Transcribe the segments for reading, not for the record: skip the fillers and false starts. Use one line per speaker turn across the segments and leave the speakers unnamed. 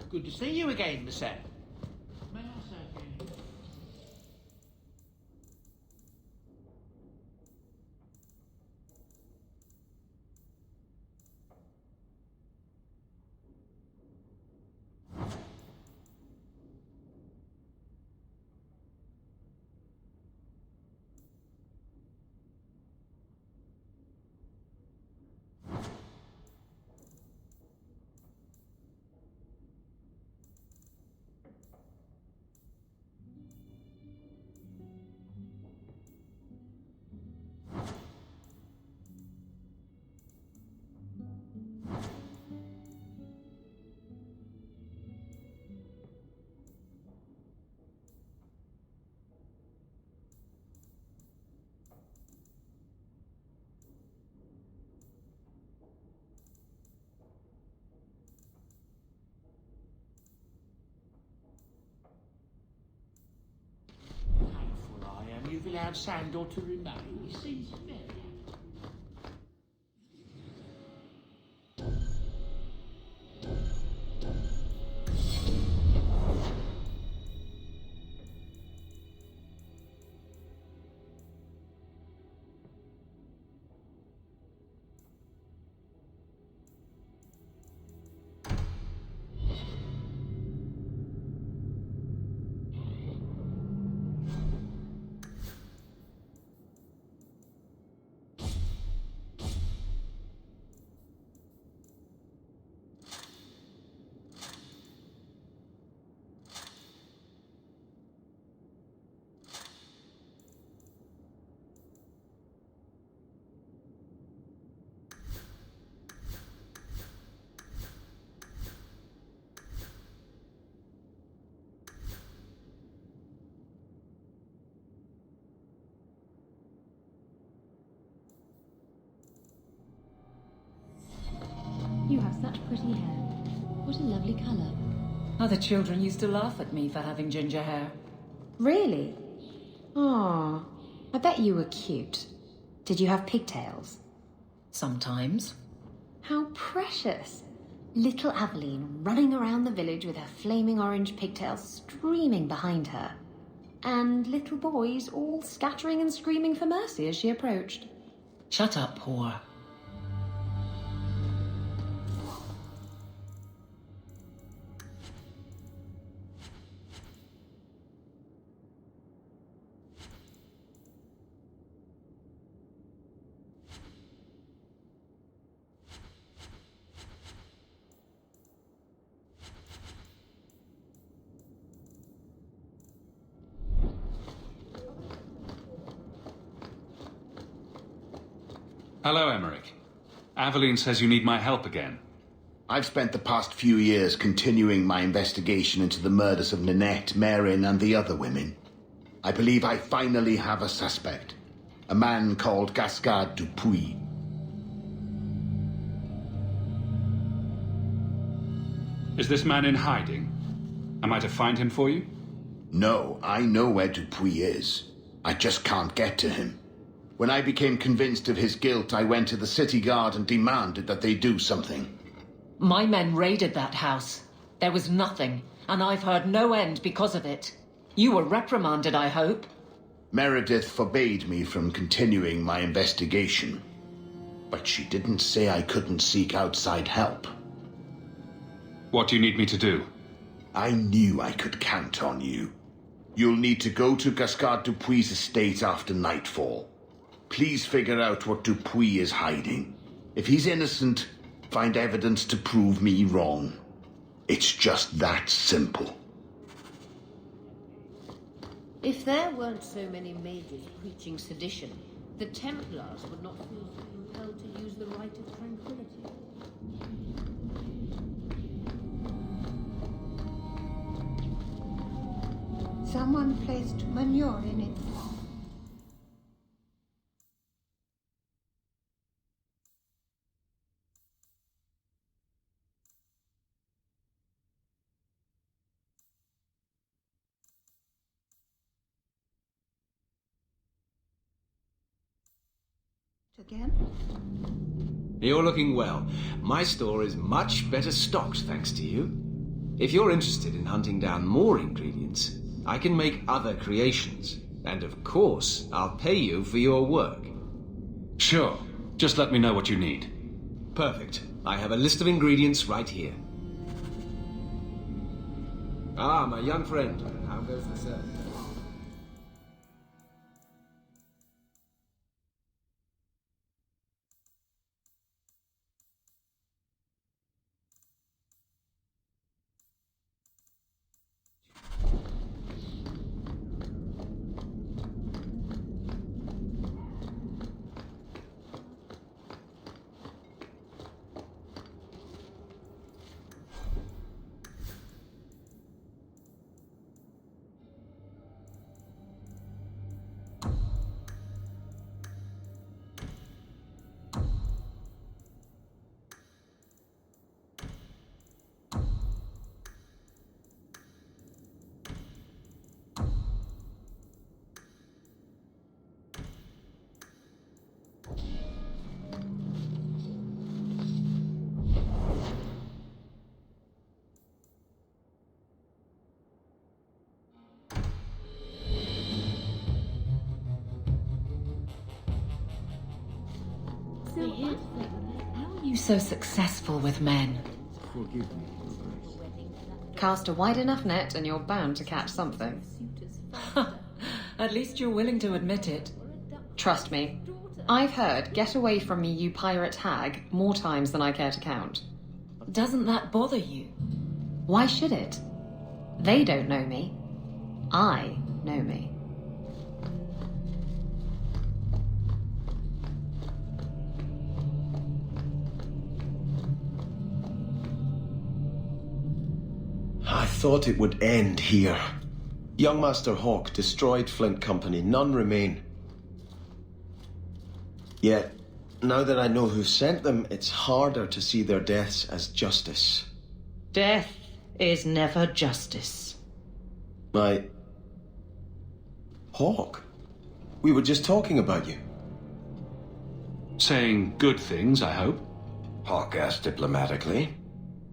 Good to see you again, Monsieur. May I serve you? You've allowed Sandor to remain. He seems very happy.
You have such pretty hair. What a lovely colour.
Other children used to laugh at me for having ginger hair.
Really? Aw, I bet you were cute. Did you have pigtails?
Sometimes.
How precious. Little Aveline running around the village with her flaming orange pigtails streaming behind her. And little boys all scattering and screaming for mercy as she approached.
Shut up, whore.
Hello, Emmerich. Aveline says you need my help again.
I've spent the past few years continuing my investigation into the murders of Nanette, Marin, and the other women. I believe I finally have a suspect. A man called Gascard Dupuis.
Is this man in hiding? Am I to find him for you?
No, I know where Dupuis is. I just can't get to him. When I became convinced of his guilt, I went to the city guard and demanded that they do something.
My men raided that house. There was nothing, and I've heard no end because of it. You were reprimanded, I hope.
Meredith forbade me from continuing my investigation. But she didn't say I couldn't seek outside help.
What do you need me to do?
I knew I could count on you. You'll need to go to Gascard Dupuis' estate after nightfall. Please figure out what Dupuis is hiding. If he's innocent, find evidence to prove me wrong. It's just that simple.
If there weren't so many mages preaching sedition, the Templars would not feel so compelled to use the right of tranquility.
Someone placed manure in it. Again?
You're looking well. My store is much better stocked, thanks to you. If you're interested in hunting down more ingredients, I can make other creations. And of course, I'll pay you for your work.
Sure. Just let me know what you need.
Perfect. I have a list of ingredients right here. Ah, my young friend. How goes the search?
How are you so successful with men?
Forgive me.
Cast a wide enough net and you're bound to catch something.
At least you're willing to admit it.
Trust me. I've heard "get away from me, you pirate hag" more times than I care to count.
Doesn't that bother you?
Why should it? They don't know me. I know me.
I thought it would end here. Young Master Hawk destroyed Flint Company, none remain. Yet, now that I know who sent them, it's harder to see their deaths as justice.
Death is never justice.
Hawk? We were just talking about you.
Saying good things, I hope.
Hawk asked diplomatically.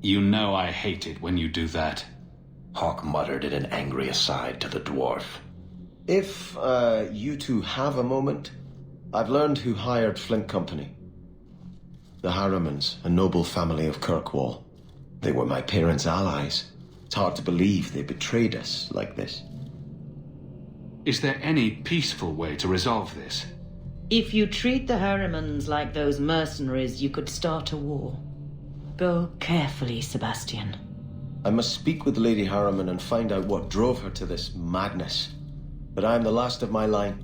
You know I hate it when you do that.
Hawk muttered in an angry aside to the dwarf. If, you two have a moment, I've learned who hired Flint Company. The Harrimans, a noble family of Kirkwall. They were my parents' allies. It's hard to believe they betrayed us like this.
Is there any peaceful way to resolve this?
If you treat the Harrimans like those mercenaries, you could start a war. Go carefully, Sebastian.
I must speak with Lady Harriman and find out what drove her to this madness. But I am the last of my line.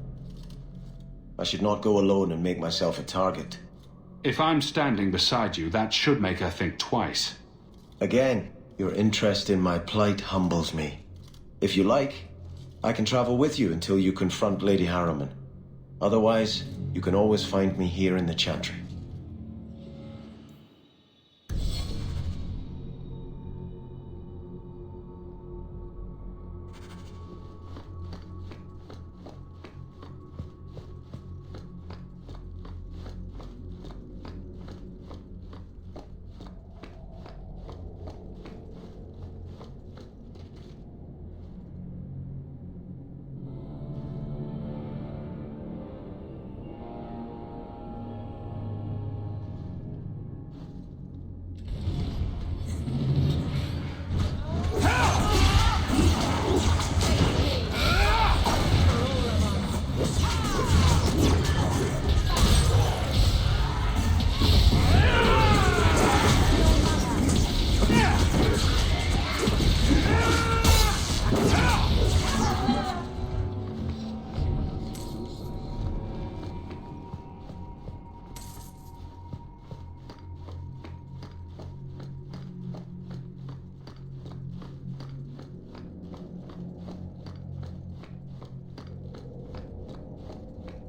I should not go alone and make myself a target.
If I'm standing beside you, that should make her think twice.
Again, your interest in my plight humbles me. If you like, I can travel with you until you confront Lady Harriman. Otherwise, you can always find me here in the Chantry.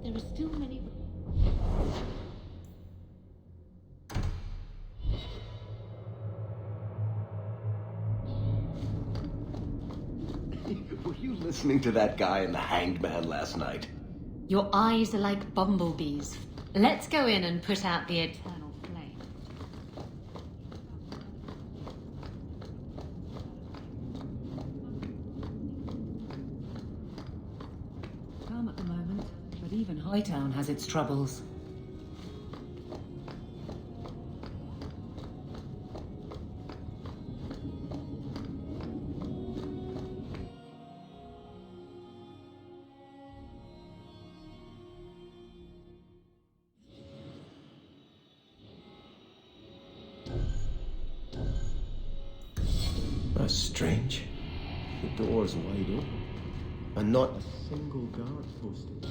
There are still many...
Were you listening to that guy in the Hanged Man last night?
Your eyes are like bumblebees. Let's go in and put out the eternal flame.
Hightown has its troubles.
That's strange. The door's wide open. And not a single guard posted.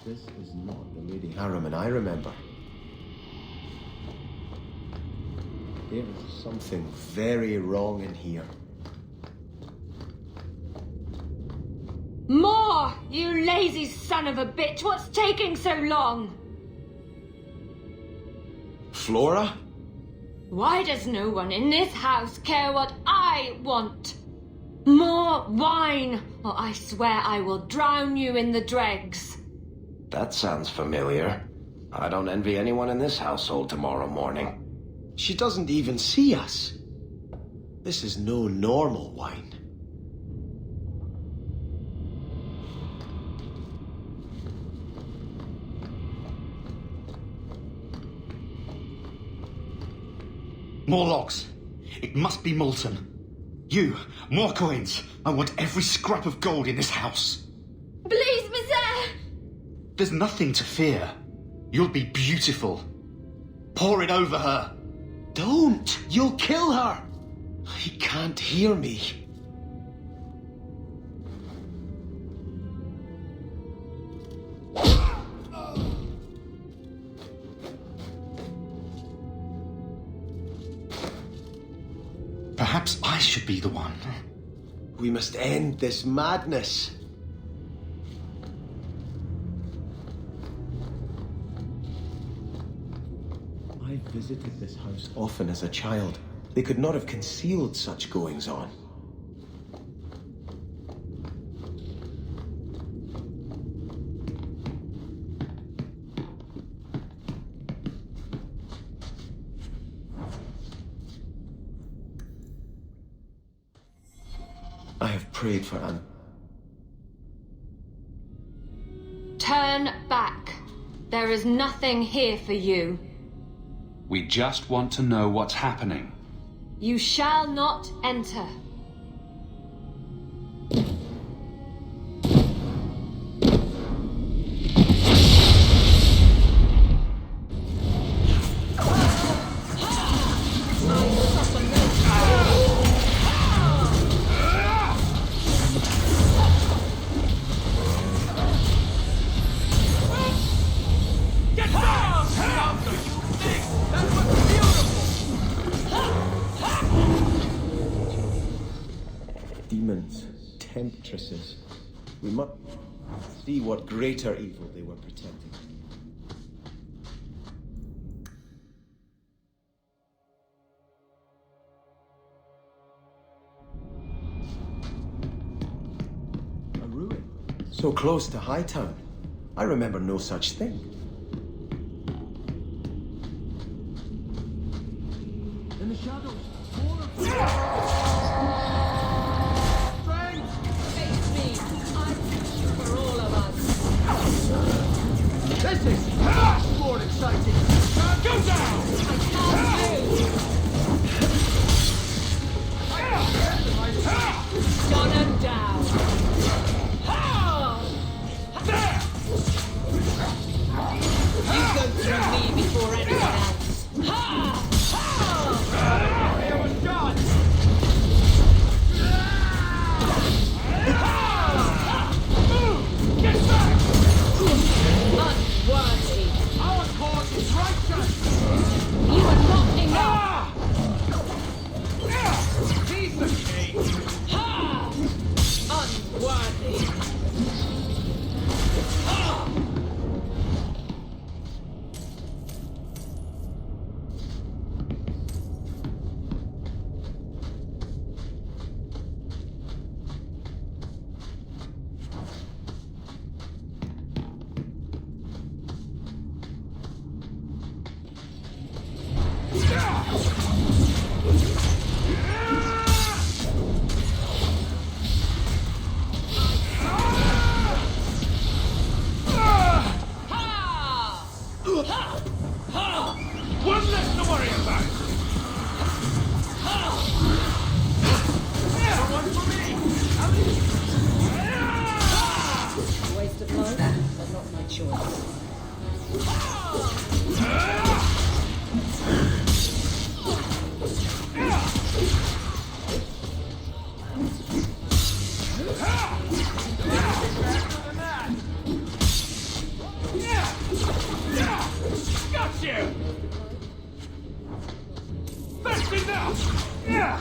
This is not the Lady Harriman I remember. There is something very wrong in here.
More! You lazy son of a bitch! What's taking so long?
Flora?
Why does no one in this house care what I want? More wine, or I swear I will drown you in the dregs.
That sounds familiar. I don't envy anyone in this household tomorrow morning. She doesn't even see us. This is no normal wine.
More logs. It must be molten. You, more coins. I want every scrap of gold in this house.
Please, monsieur!
There's nothing to fear. You'll be beautiful. Pour it over her.
Don't! You'll kill her! He can't hear me.
Perhaps I should be the one.
We must end this madness. I visited this house often as a child. They could not have concealed such goings-on. I have prayed for Anne.
Turn back. There is nothing here for you.
We just want to know what's happening.
You shall not enter.
Demons, temptresses. We must see what greater evil they were protecting. A ruin. So close to Hightown. I remember no such thing. In the shadows.
This is more exciting. Go down!
Gone and down.
There!
You go through me before anyone else.
It was done!
You are not enough!
He's the king!
Ha! Unworthy! Ha!
One less to worry about! One for me!
Waste of time, but not my choice.
Got you! That's enough! Yeah!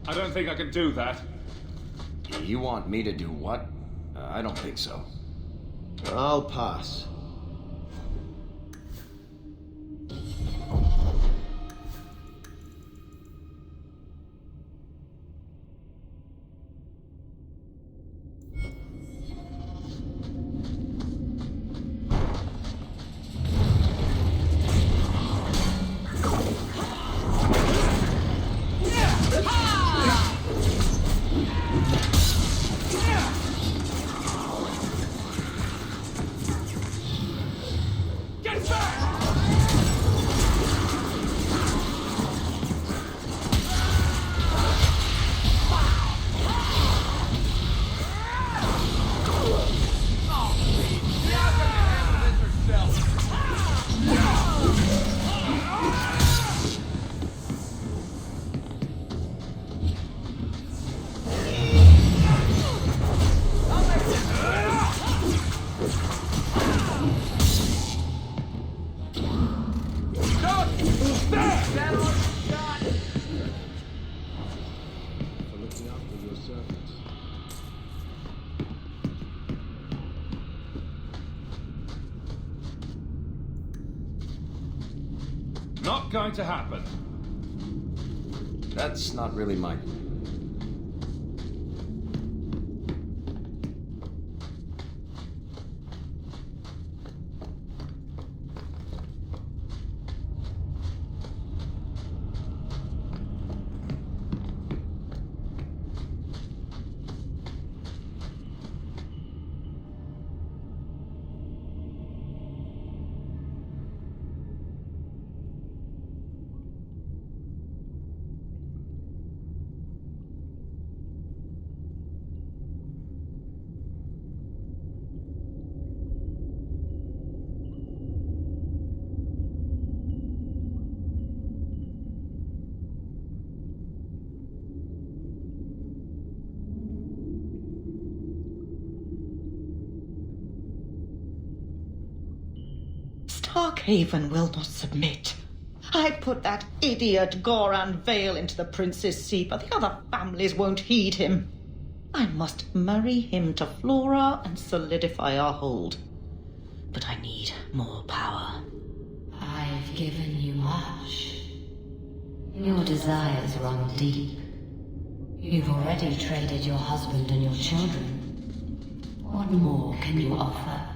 I don't think I can do that.
You want me to do what? I don't think so. I'll pass.
Not going to happen.
That's not really my...
Starkhaven will not submit. I put that idiot Goran Vale into the Prince's seat, but the other families won't heed him. I must marry him to Flora and solidify our hold. But I need more power.
I've given you much. Your desires run deep. You've already traded your husband and your children. What more can you offer?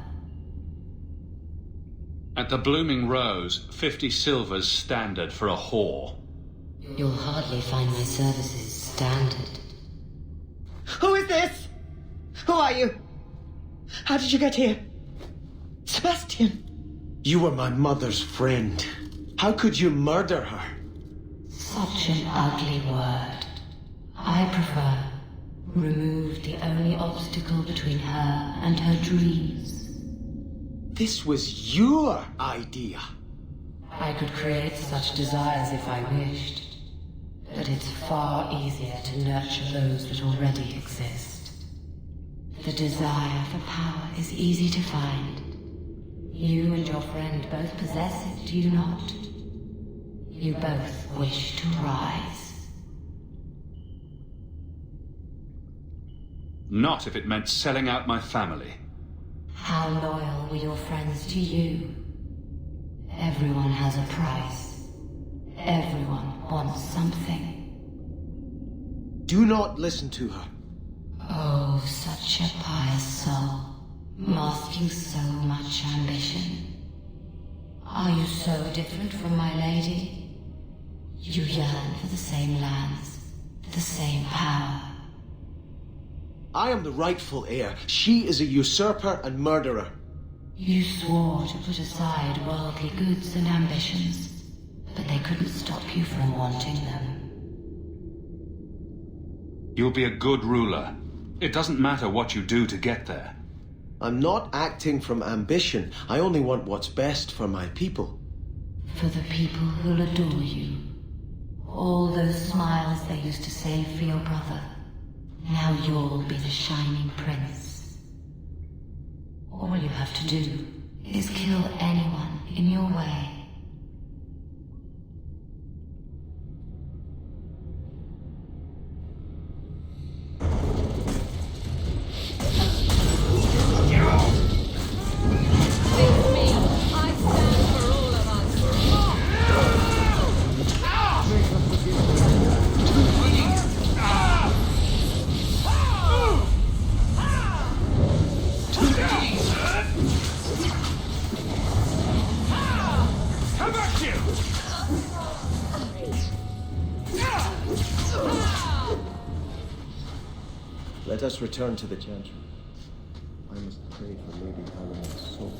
At the Blooming Rose, 50 silvers standard for a whore.
You'll hardly find my services standard.
Who is this? Who are you? How did you get here? Sebastian!
You were my mother's friend. How could you murder her?
Such an ugly word. I prefer remove the only obstacle between her and her dreams.
This was your idea.
I could create such desires if I wished, but it's far easier to nurture those that already exist. The desire for power is easy to find. You and your friend both possess it, do you not? You both wish to rise.
Not if it meant selling out my family.
How loyal were your friends to you? Everyone has a price. Everyone wants something.
Do not listen to her.
Oh, such a pious soul, masking so much ambition. Are you so different from my lady? You yearn for the same lands, the same power.
I am the rightful heir. She is a usurper and murderer.
You swore to put aside worldly goods and ambitions, but they couldn't stop you from wanting them.
You'll be a good ruler. It doesn't matter what you do to get there.
I'm not acting from ambition. I only want what's best for my people.
For the people who'll adore you. All those smiles they used to save for your brother. Now you'll be the shining prince. All you have to do is kill anyone in your way.
Let us return to the chantry. I must pray for Lady Helena's soul.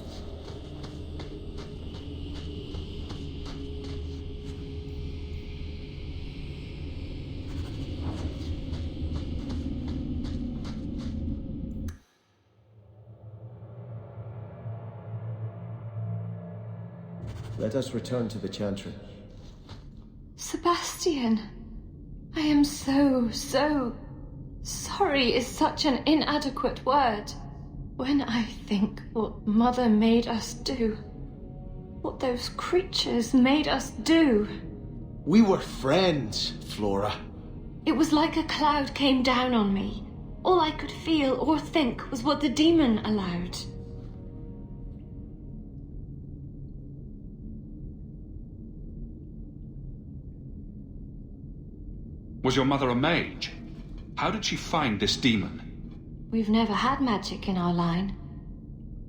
Let us return to the chantry.
Sebastian, I am so sorry is such an inadequate word. When I think what Mother made us do, what those creatures made us do.
We were friends, Flora.
It was like a cloud came down on me. All I could feel or think was what the demon allowed.
Was your mother a mage? How did she find this demon?
We've never had magic in our line.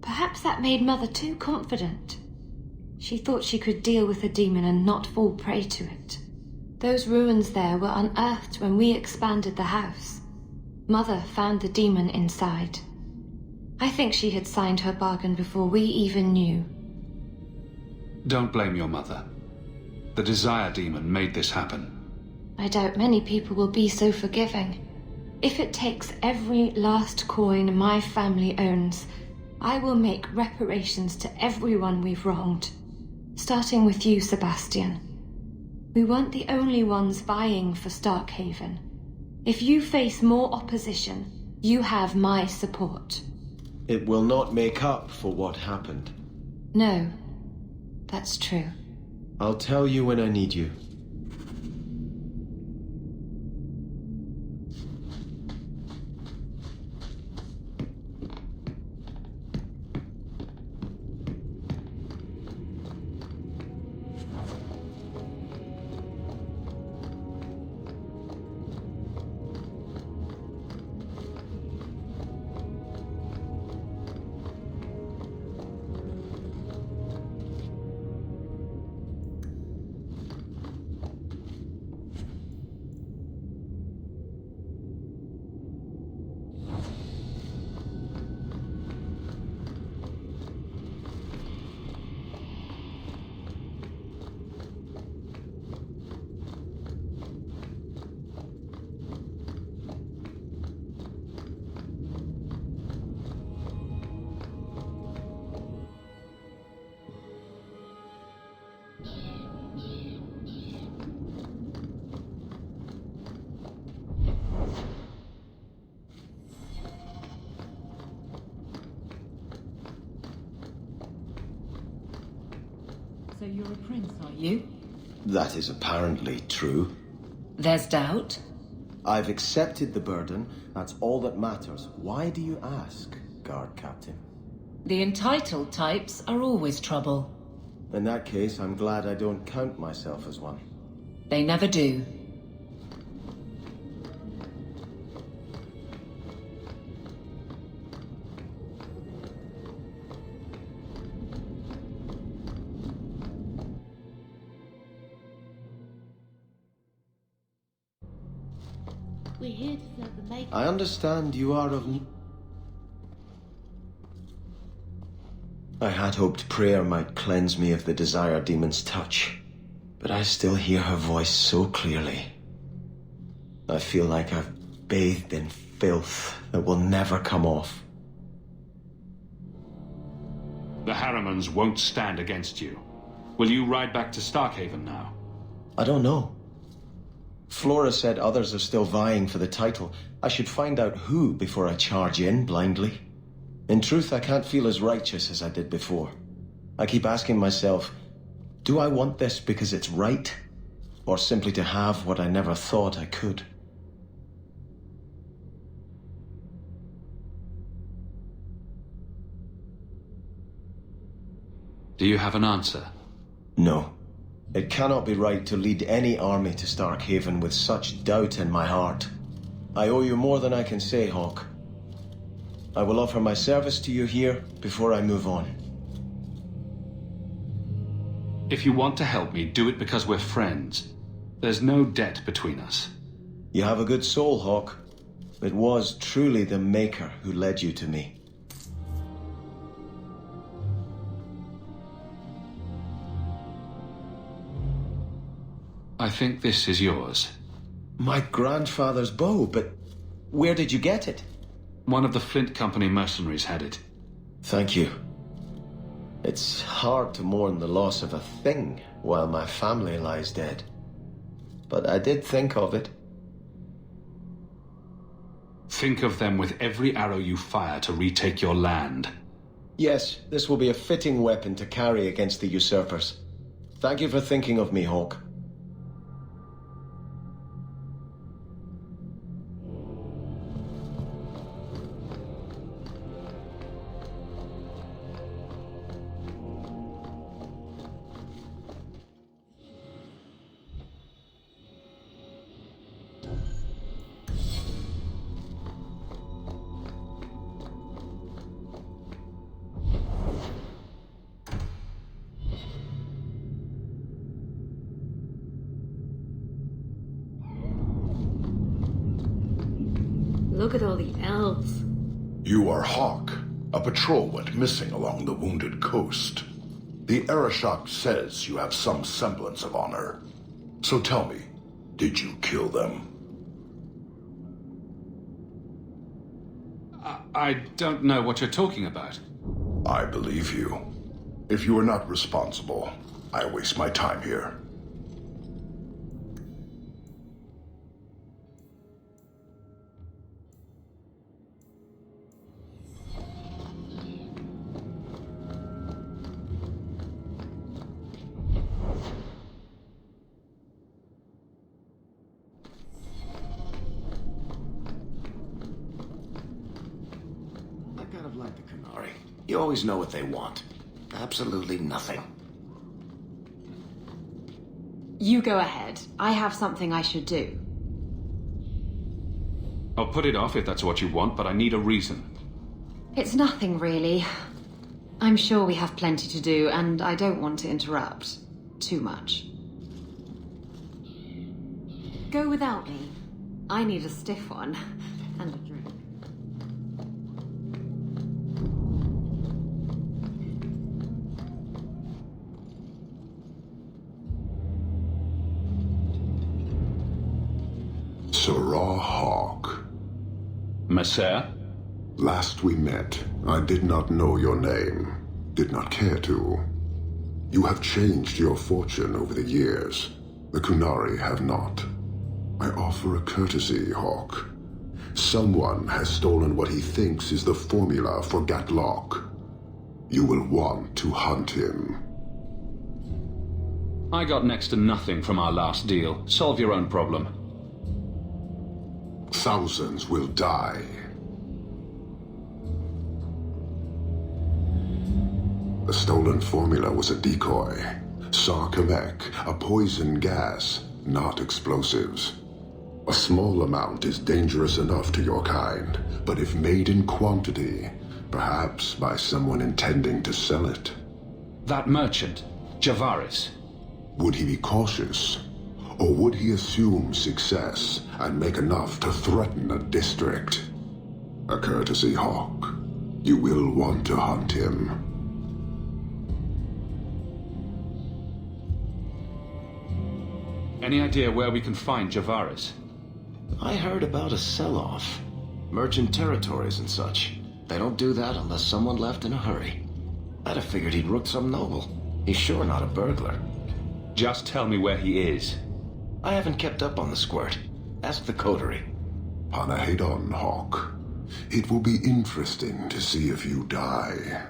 Perhaps that made Mother too confident. She thought she could deal with the demon and not fall prey to it. Those ruins there were unearthed when we expanded the house. Mother found the demon inside. I think she had signed her bargain before we even knew.
Don't blame your mother. The desire demon made this happen.
I doubt many people will be so forgiving. If it takes every last coin my family owns, I will make reparations to everyone we've wronged. Starting with you, Sebastian. We weren't the only ones vying for Starkhaven. If you face more opposition, you have my support.
It will not make up for what happened.
No, that's true.
I'll tell you when I need you.
So you're a prince, are you?
That is apparently true.
There's doubt?
I've accepted the burden. That's all that matters. Why do you ask, guard captain?
The entitled types are always trouble.
In that case, I'm glad I don't count myself as one.
They never do.
We're here to serve the maker.
I understand you are of... I had hoped prayer might cleanse me of the desire demon's touch, but I still hear her voice so clearly. I feel like I've bathed in filth that will never come off.
The Harrimans won't stand against you. Will you ride back to Starkhaven now?
I don't know. Flora said others are still vying for the title. I should find out who before I charge in blindly. In truth, I can't feel as righteous as I did before. I keep asking myself, do I want this because it's right? Or simply to have what I never thought I could?
Do you have an answer?
No. It cannot be right to lead any army to Starkhaven with such doubt in my heart. I owe you more than I can say, Hawk. I will offer my service to you here before I move on.
If you want to help me, do it because we're friends. There's no debt between us.
You have a good soul, Hawk. It was truly the Maker who led you to me.
I think this is yours.
My grandfather's bow, but where did you get it?
One of the Flint Company mercenaries had it.
Thank you. It's hard to mourn the loss of a thing while my family lies dead. But I did think of it.
Think of them with every arrow you fire to retake your land.
Yes, this will be a fitting weapon to carry against the usurpers. Thank you for thinking of me, Hawk.
look at all the elves.
You are Hawk, a patrol went missing along the wounded coast. The Arashok says you have some semblance of honor. So tell me, did you kill them?
I don't know what you're talking about.
I believe you. If you are not responsible, I waste my time here.
I kind of like the Kunari. You always know what they want. Absolutely nothing.
You go ahead. I have something I should do.
I'll put it off if that's what you want, but I need a reason.
It's nothing, really. I'm sure we have plenty to do, and I don't want to interrupt too much. Go without me. I need a stiff one, and a drink.
Sarah Hawk.
Messer?
Last we met, I did not know your name. Did not care to. You have changed your fortune over the years. The Kunari have not. I offer a courtesy, Hawk. Someone has stolen what he thinks is the formula for Gatlock. You will want to hunt him.
I got next to nothing from our last deal. Solve your own problem.
Thousands will die. The stolen formula was a decoy. Sarkamek, a poison gas, not explosives. A small amount is dangerous enough to your kind, but if made in quantity, perhaps by someone intending to sell it.
That merchant, Javaris.
Would he be cautious? Or would he assume success and make enough to threaten a district? A courtesy, Hawk. You will want to hunt him.
Any idea where we can find Javaris?
I heard about a sell-off. Merchant territories and such. They don't do that unless someone left in a hurry. I'd have figured he'd rooked some noble. He's sure not a burglar.
Just tell me where he is.
I haven't kept up on the squirt. Ask the coterie.
Panahedon, Hawk. It will be interesting to see if you die.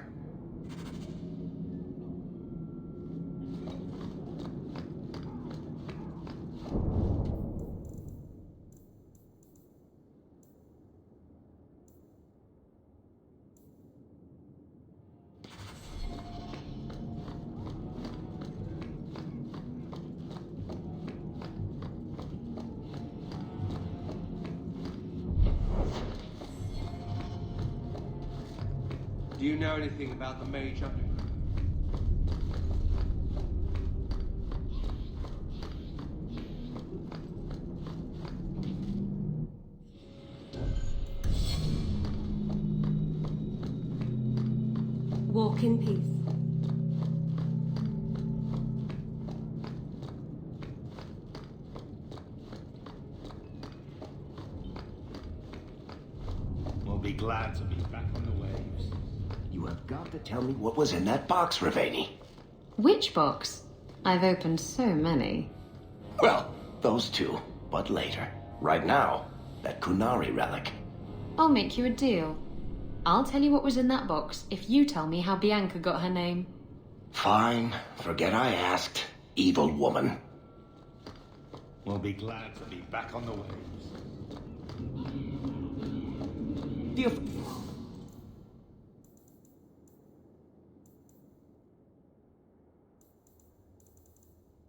Do you know anything about the Mage Underground?
Walk in peace.
We'll be glad to be back on the waves.
You have got to tell me what was in that box, Ravani.
Which box? I've opened so many.
Well, those two, but later. Right now, that Kunari relic.
I'll make you a deal. I'll tell you what was in that box if you tell me how Bianca got her name.
Fine. Forget I asked. Evil woman.
We'll be glad to be back on the waves.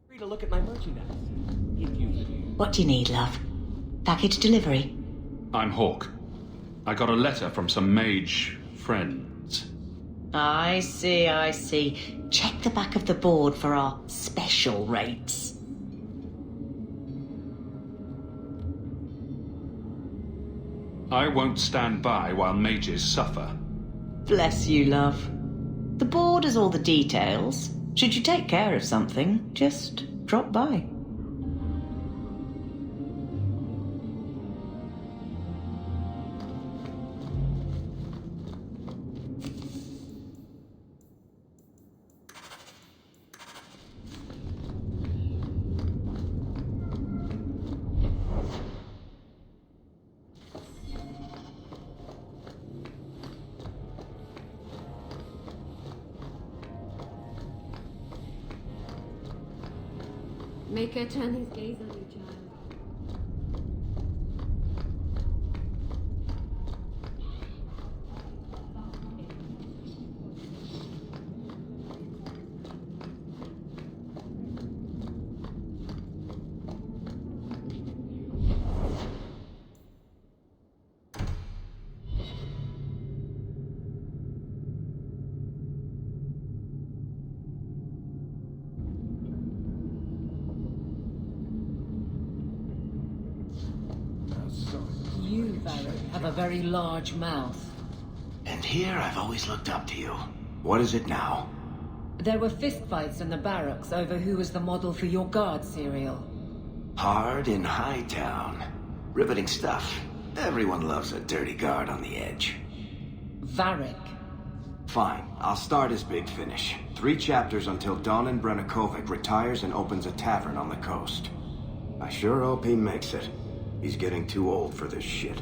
Free to look at my merchandise. If you...
What do you need, love? Package delivery?
I'm Hawk. I got a letter from some mage friends.
I see, I see. Check the back of the board for our special rates.
I won't stand by while mages suffer.
Bless you, love. The board has all the details. Should you take care of something, just drop by.
Make her turn his gaze on you, child.
You, Varric, have a very large mouth.
And here I've always looked up to you. What is it now?
There were fistfights in the barracks over who was the model for your guard serial.
Hard in Hightown. Riveting stuff. Everyone loves a dirty guard on the edge.
Varric.
Fine, I'll start as Big Finish. 3 chapters until Donan Brennakovic retires and opens a tavern on the coast. I sure hope he makes it. He's getting too old for this shit.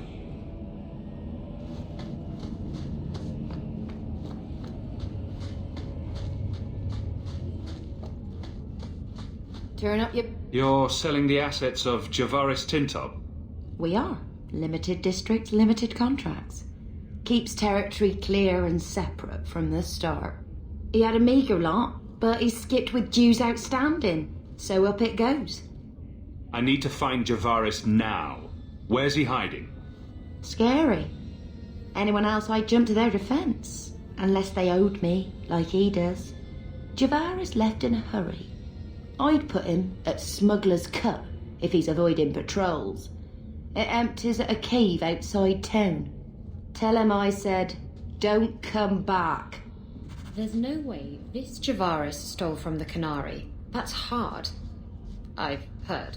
Turn up your...
You're selling the assets of Javaris Tintob?
We are. Limited districts, limited contracts. Keeps territory clear and separate from the start. He had a meager lot, but he skipped with dues outstanding, so up it goes.
I need to find Javaris now. Where's he hiding?
Scary. Anyone else I'd jump to their defense, unless they owed me, like he does. Javaris left in a hurry. I'd put him at Smuggler's Cut if he's avoiding patrols. It empties at a cave outside town. Tell him I said, don't come back.
There's no way this Javaris stole from the Canary. That's hard. I've heard.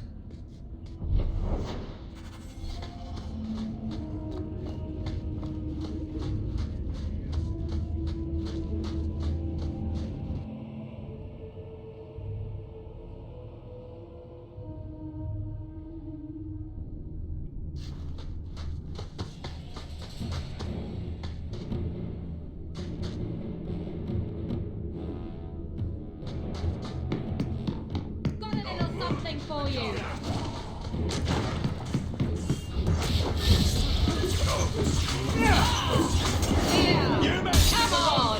For you. Come on!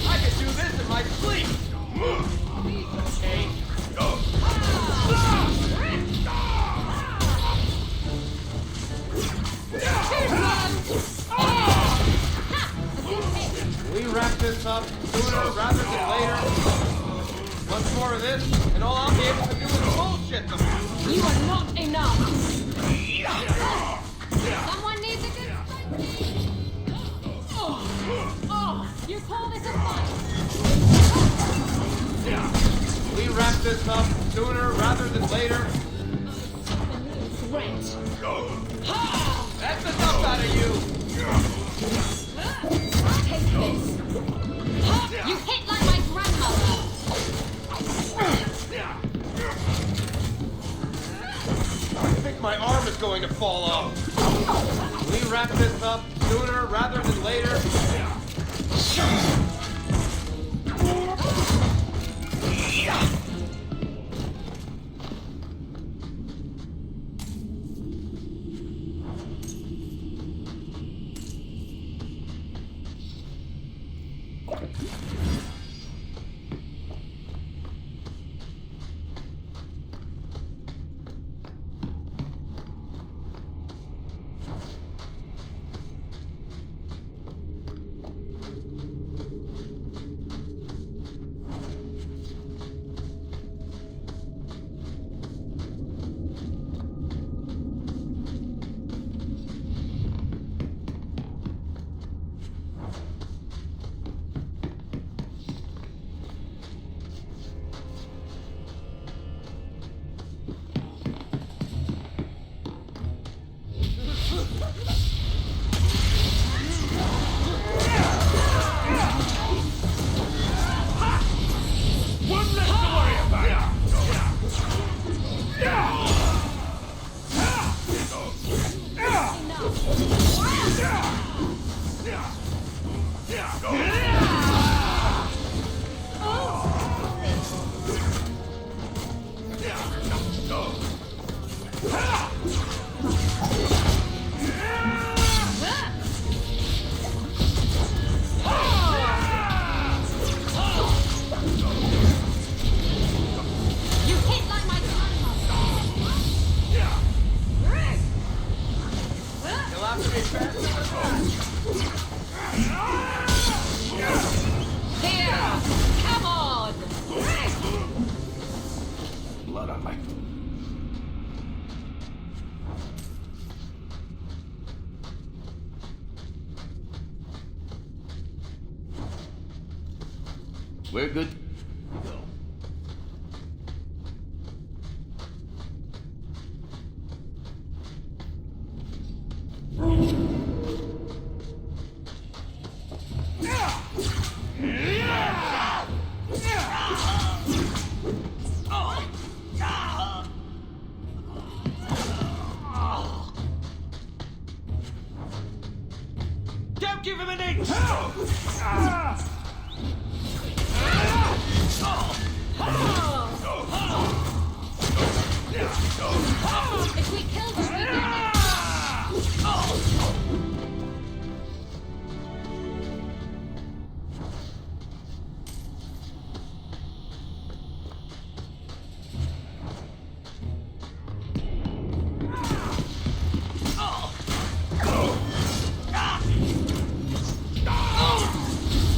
I could do this in my sleep! We wrap this up sooner rather than later. Once more of this, and all I'll be able to do is bullshit them.
You are not enough. Someone needs a good spanking. You call this a fight?
We wrap this up sooner rather than later.
Rent.
That's enough out of you.
Take this. You hit like my grandmother.
I think my arm is going to fall off. We wrap this up sooner rather than later.
We're good.
Don't give him an inch!
If we kill them, we get it.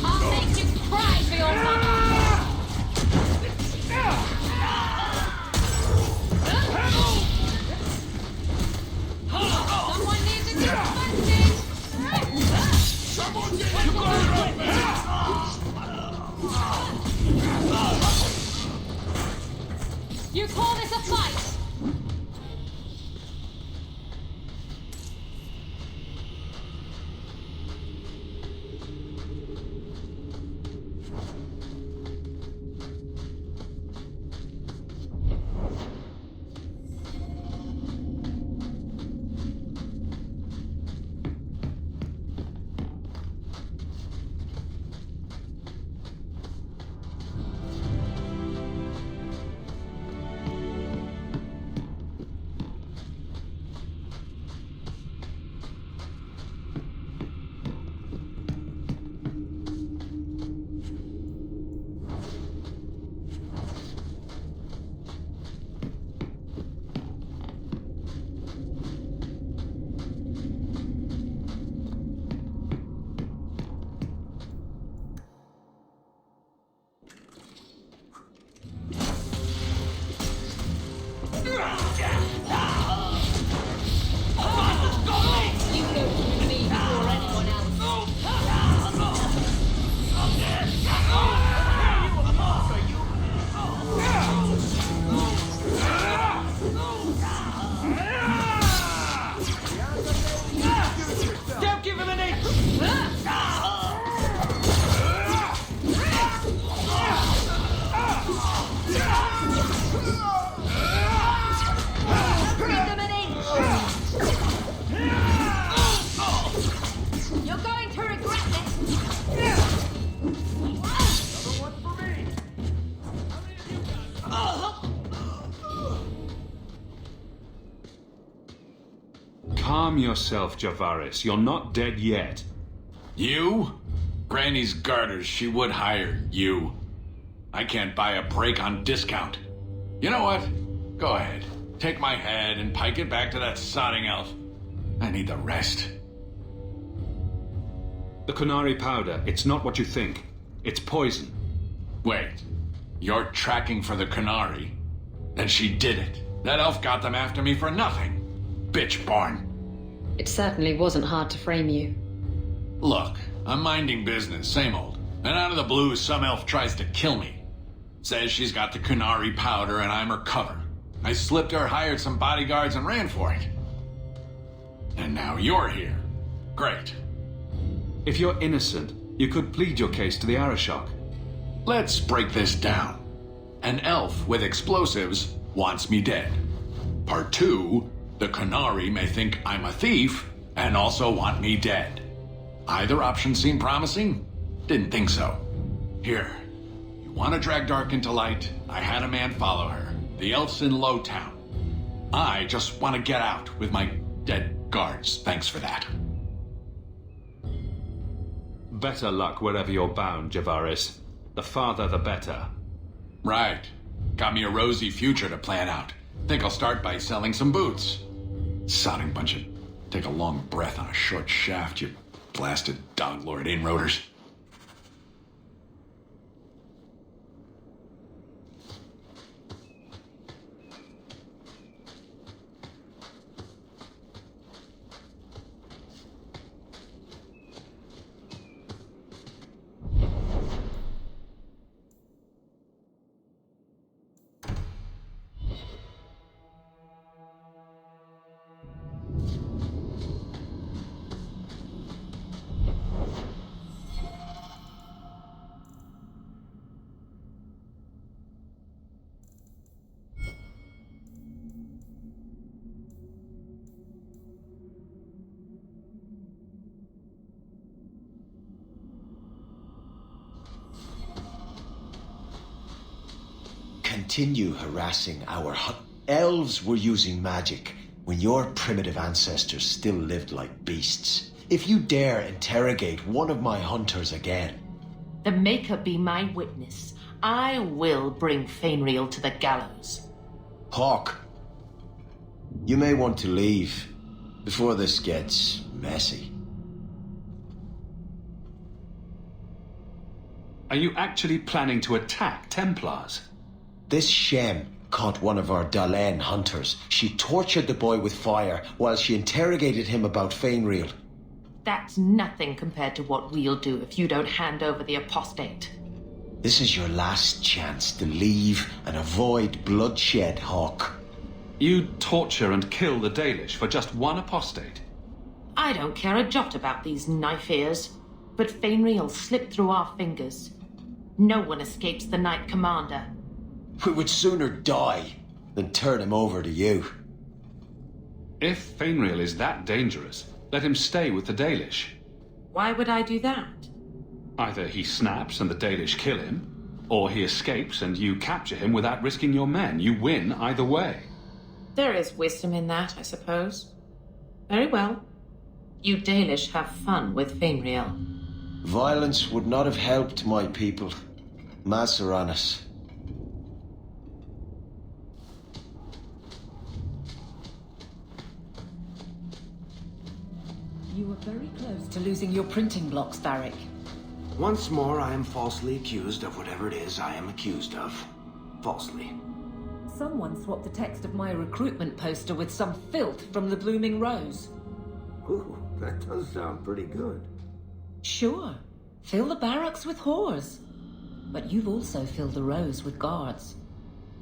I'll make you cry for your mama. Someone needs to get funded. Someone get it. You got it right, man. You call this a fight?
Don't give him an inch!
Give them an inch. You're going to regret this.
Calm yourself, Javaris. You're not dead yet.
You? Granny's garters, she would hire you. I can't buy a break on discount. You know what? Go ahead. Take my head and pike it back to that sodding elf. I need the rest.
The Kunari powder, it's not what you think. It's poison.
Wait. You're tracking for the Kunari? Then she did it. That elf got them after me for nothing. Bitch born.
It certainly wasn't hard to frame you.
Look, I'm minding business, same old. And out of the blue, some elf tries to kill me. Says she's got the Kunari powder and I'm her cover. I slipped her, hired some bodyguards, and ran for it. And now you're here. Great.
If you're innocent, you could plead your case to the Arashok.
Let's break this down. An elf with explosives wants me dead. Part 2, the Kunari may think I'm a thief and also want me dead. Either option seemed promising? Didn't think so. Here, you want to drag Dark into light? I had a man follow her. The elf's in Lowtown. I just want to get out with my dead guards. Thanks for that.
Better luck wherever you're bound, Javaris. The farther, the better.
Right. Got me a rosy future to plan out. Think I'll start by selling some boots. Sodding bunch of... Take a long breath on a short shaft, you blasted dog lord inroaders.
continue harassing our elves were using magic when your primitive ancestors still lived like beasts. If you dare interrogate one of my hunters again...
The Maker be my witness. I will bring Fainriel to the gallows.
Hawk, you may want to leave before this gets messy.
Are you actually planning to attack Templars?
This Shem caught one of our Dalen hunters. She tortured the boy with fire while she interrogated him about Fainriel.
That's nothing compared to what we'll do if you don't hand over the apostate.
This is your last chance to leave and avoid bloodshed, Hawk.
You torture and kill the Dalish for just one apostate?
I don't care a jot about these knife ears, but Fainriel slipped through our fingers. No one escapes the Knight Commander.
We would sooner die than turn him over to you.
If Fainriel is that dangerous, let him stay with the Dalish.
Why would I do that?
Either he snaps and the Dalish kill him, or he escapes and you capture him without risking your men. You win either way.
There is wisdom in that, I suppose. Very well. You Dalish have fun with Fainriel.
Violence would not have helped my people. Maseranis.
You were very close to losing your printing blocks, Varric.
Once more, I am falsely accused of whatever it is I am accused of. Falsely.
Someone swapped the text of my recruitment poster with some filth from the Blooming Rose.
Ooh, that does sound pretty good.
Sure. Fill the barracks with whores. But you've also filled the Rose with guards.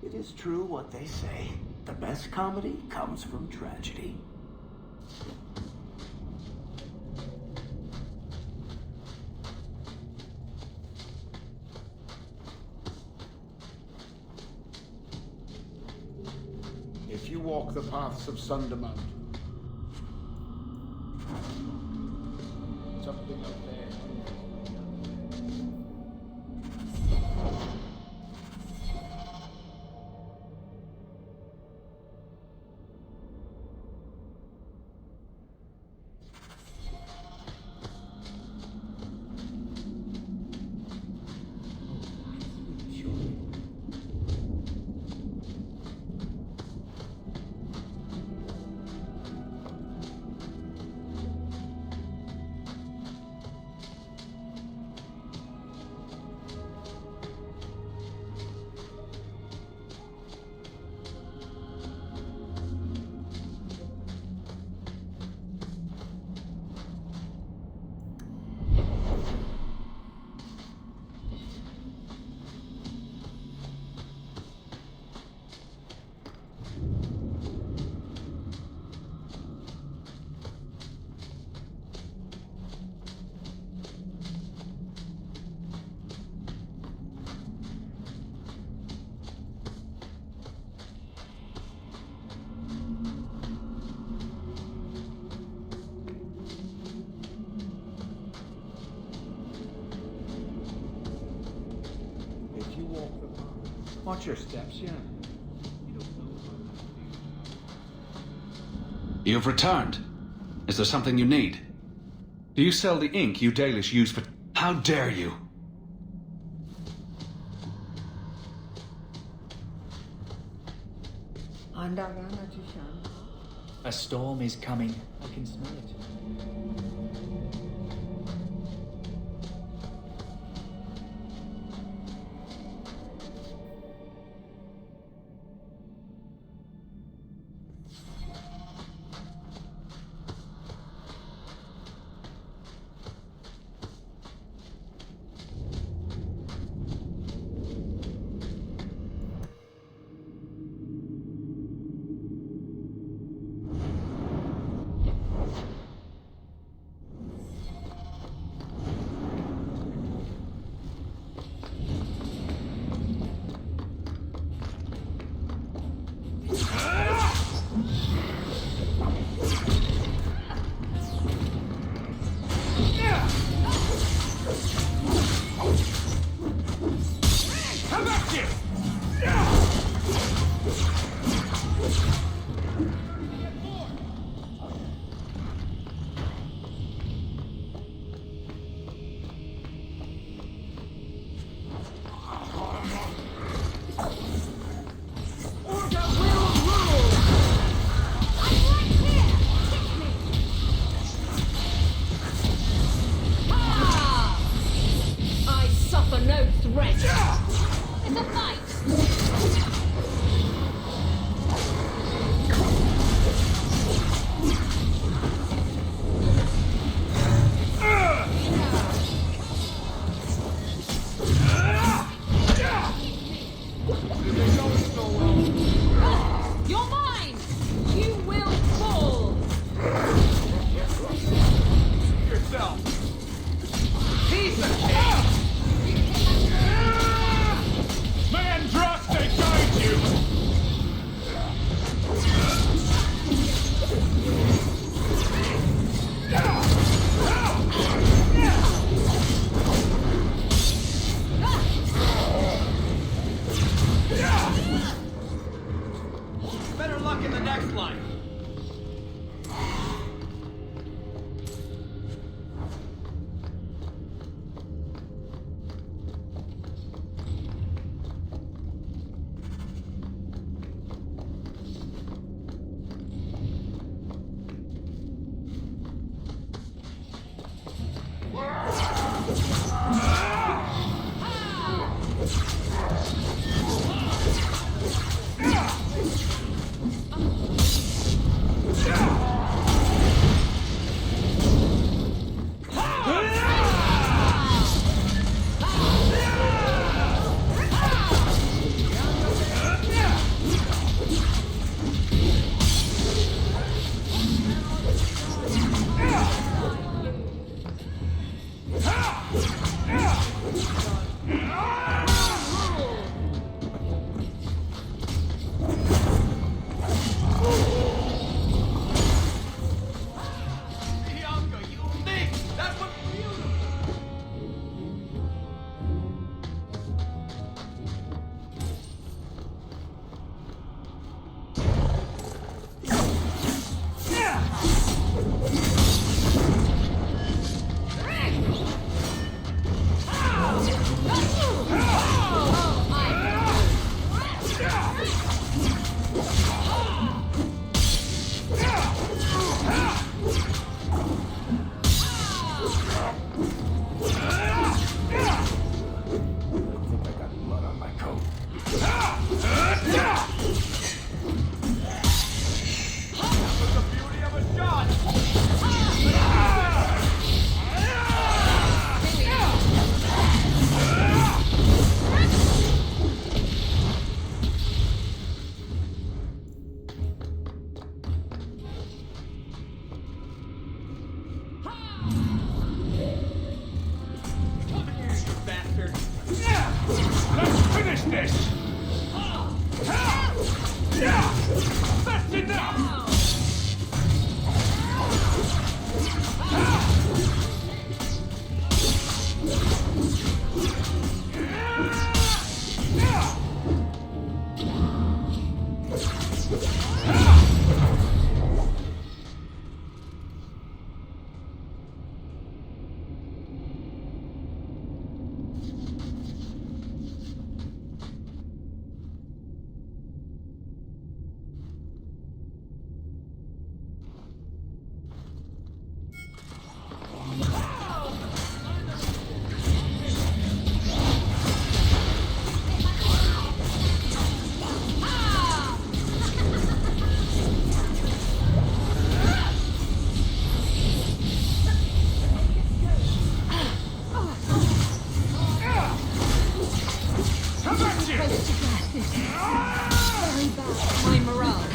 It is true what they say. The best comedy comes from tragedy.
If you walk the paths of Sundermount, something up there.
Watch your steps, yeah.
You've returned. Is there something you need? Do you sell the ink you Dalish use for... How dare you?
A storm is coming. I can smell it.
Come back here!
I suffer no threat. It's a fight. You're mine. You will fall.
Yourself. Piece of cake. May Andraste guide you.
Better luck in the next line.
Let's finish this! That's enough!
My morale.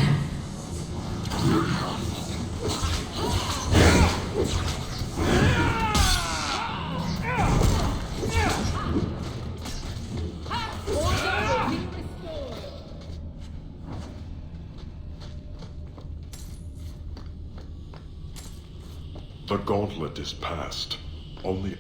The gauntlet is past. Only...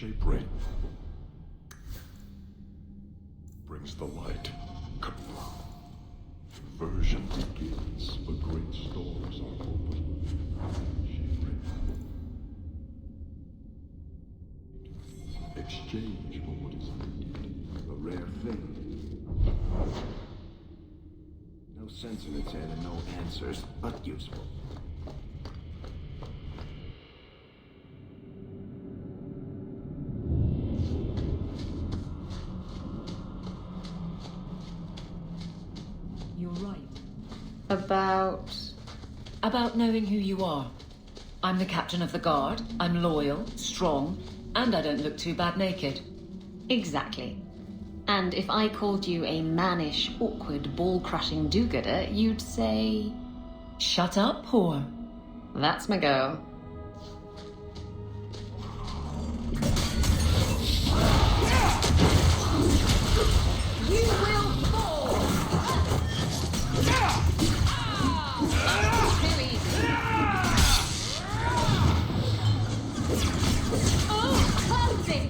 shape ring. Brings the light. Version begins. The great stores are open. Shape ring. Exchange for what is needed. A rare thing.
No sense in its head and no answers, but useful.
You're right.
About knowing who you are. I'm the captain of the guard, I'm loyal, strong, and I don't look too bad naked.
Exactly. And if I called you a mannish, awkward, ball-crushing do-gooder, you'd say...
Shut up, whore.
That's my girl.
You will fall! Too easy.
Oh, clumsy!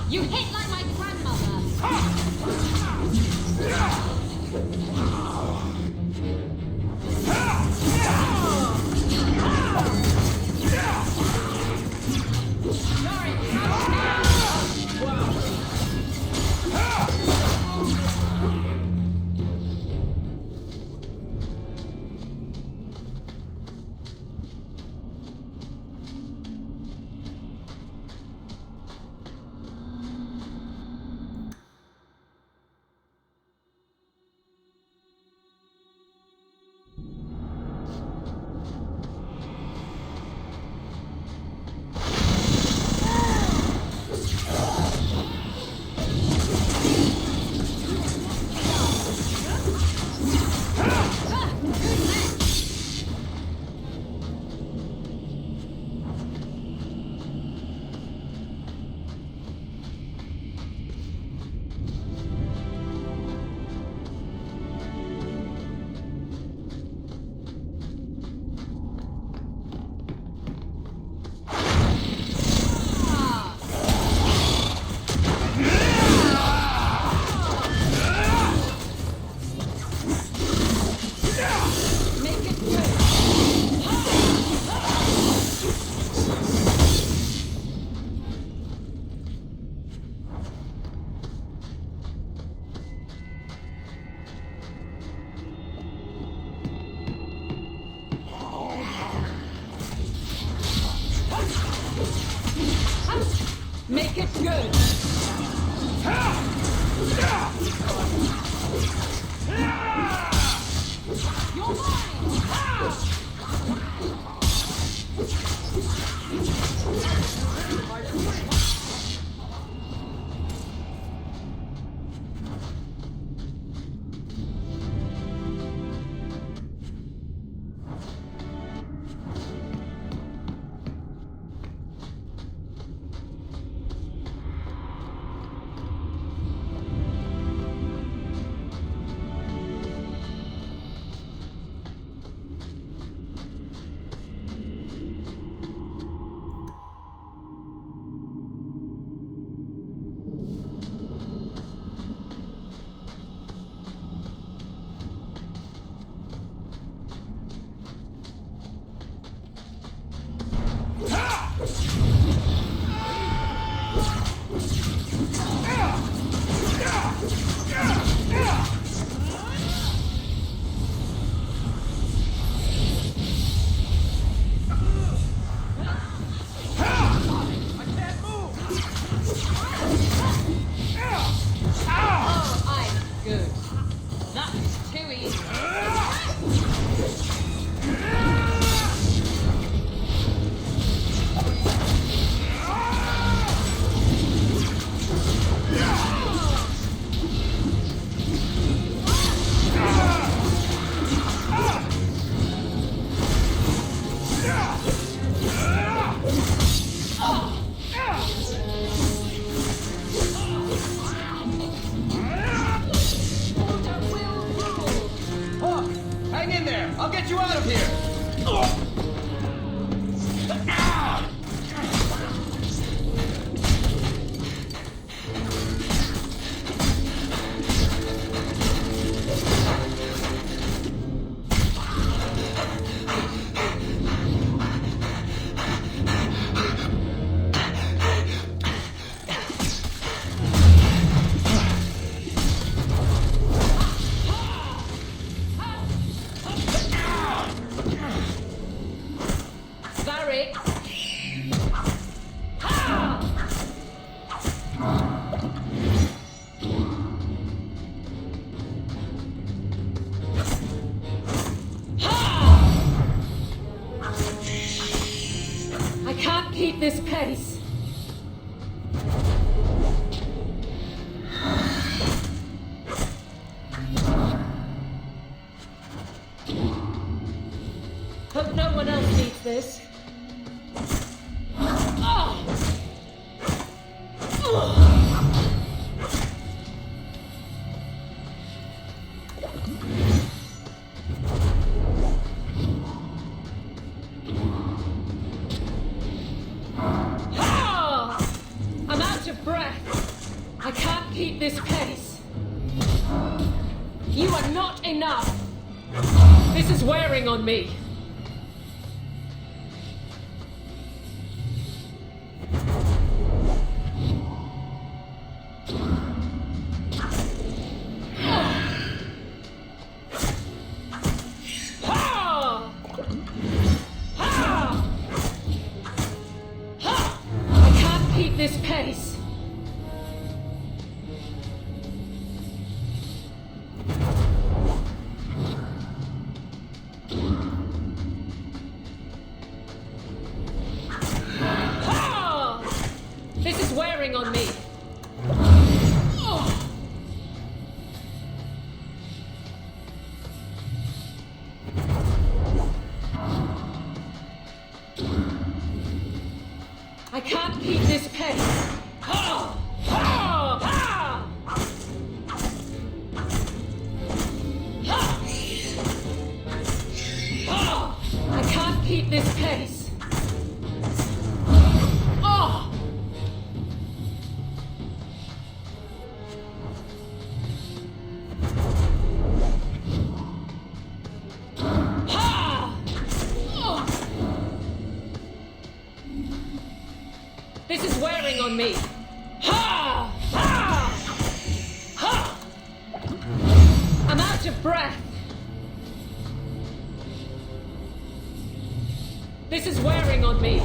You hit like my grandmother!
Make it good!
You're mine!
you out of here!
This pace. Hope no one else needs this. This pace. You are not enough. This is wearing on me. I can't keep this pace. On me. I can't keep this pace. I can't keep this pace. This is wearing on me. I'm out of breath. This is wearing on me.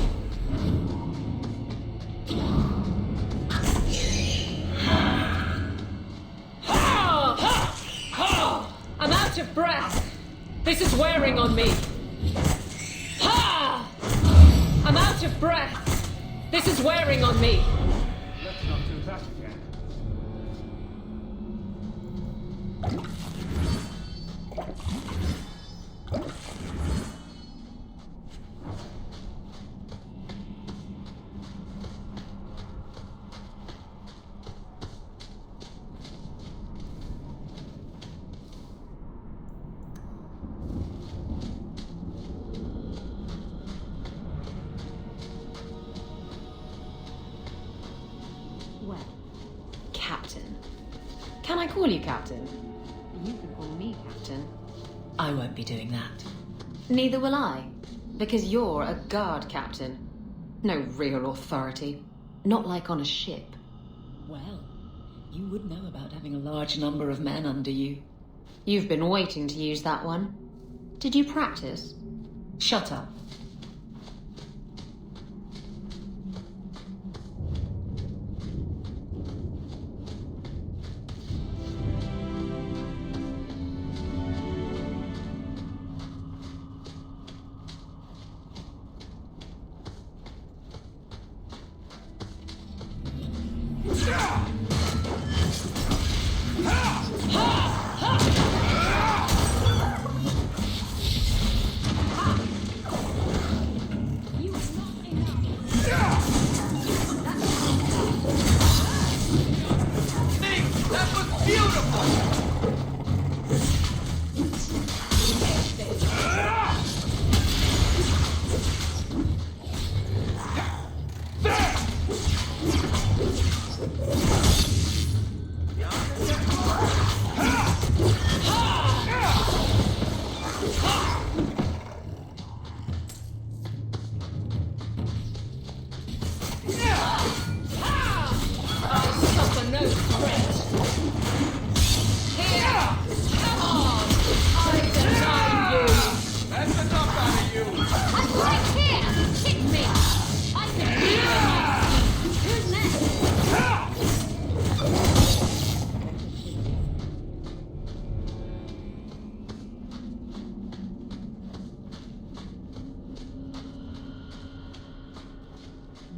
I'm out of breath. This is wearing on me. I'm out of breath. This is wearing on me.
Let's not do that again.
Well, Captain. Can I call you Captain? You can call me Captain.
I won't be doing that.
Neither will I, because you're a guard captain. No real authority. Not like on a ship.
Well, you would know about having a large number of men under you.
You've been waiting to use that one. Did you practice?
Shut up.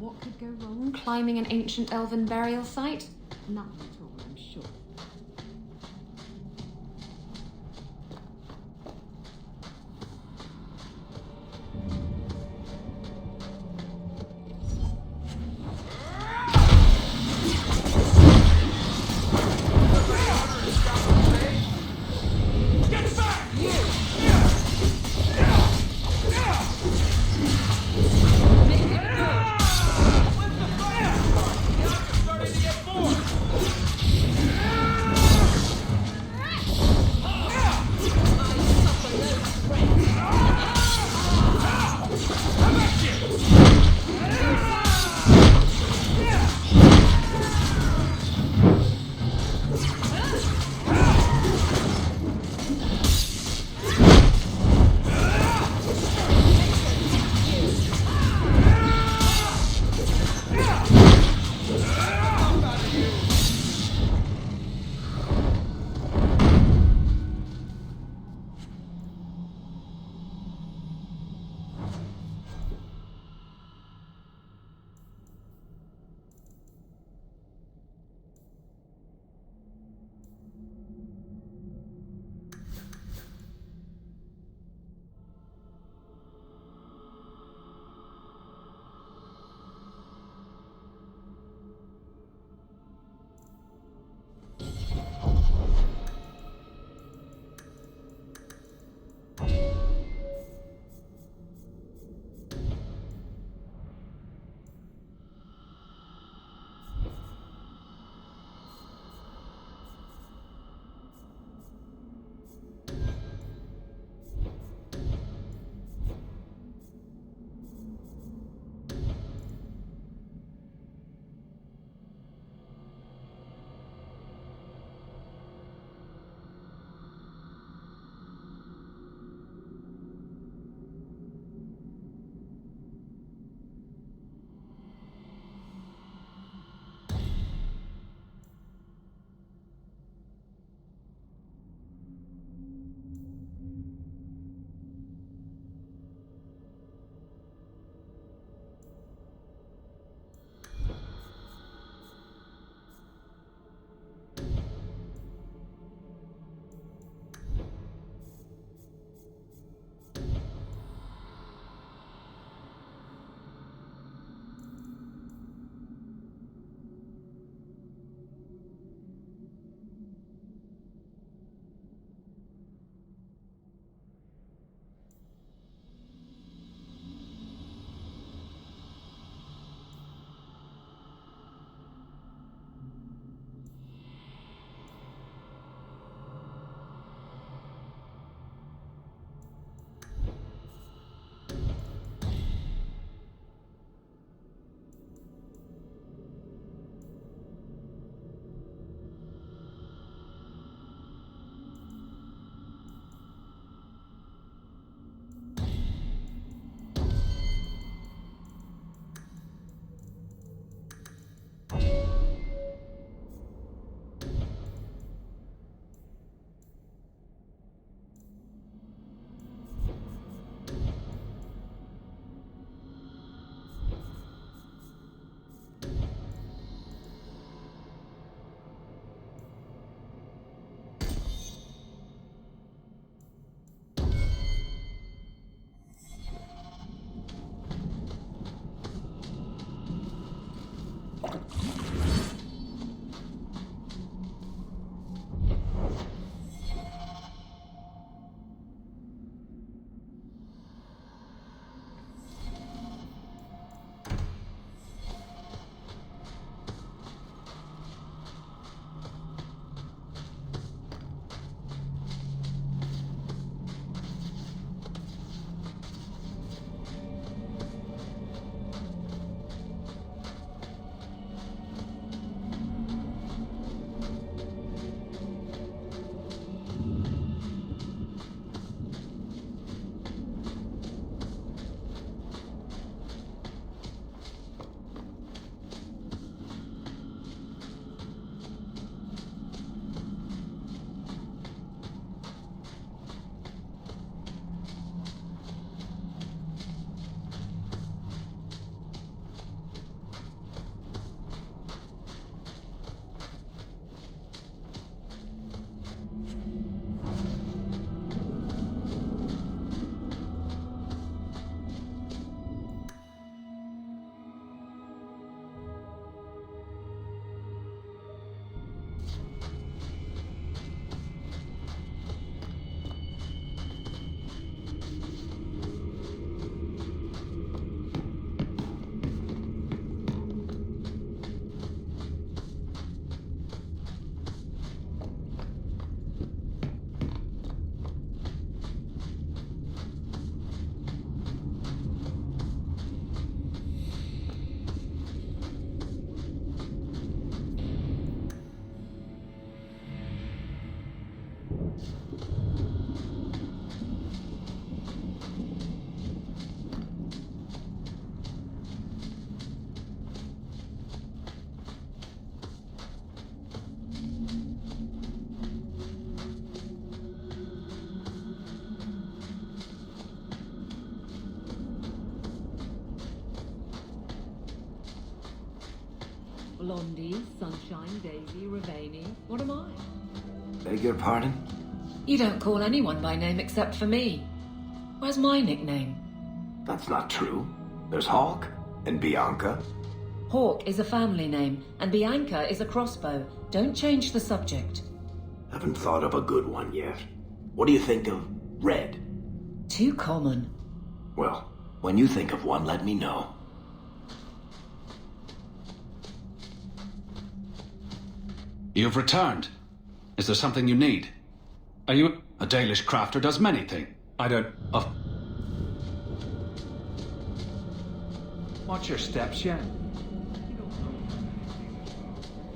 What could go wrong climbing an ancient elven burial site? Nothing at all, I'm sure.
Starting to get bored!
Blondie, Sunshine, Daisy, Ravani. What am I?
Beg your pardon?
You don't call anyone by name except for me. Where's my nickname?
That's not true. There's Hawk and Bianca.
Hawk is a family name, and Bianca is a crossbow. Don't change the subject.
Haven't thought of a good one yet. What do you think of Red?
Too common.
Well, when you think of one, let me know.
You've returned. Is there something you need? Are you... A Dalish crafter does many things. I don't...
Watch your steps, yeah?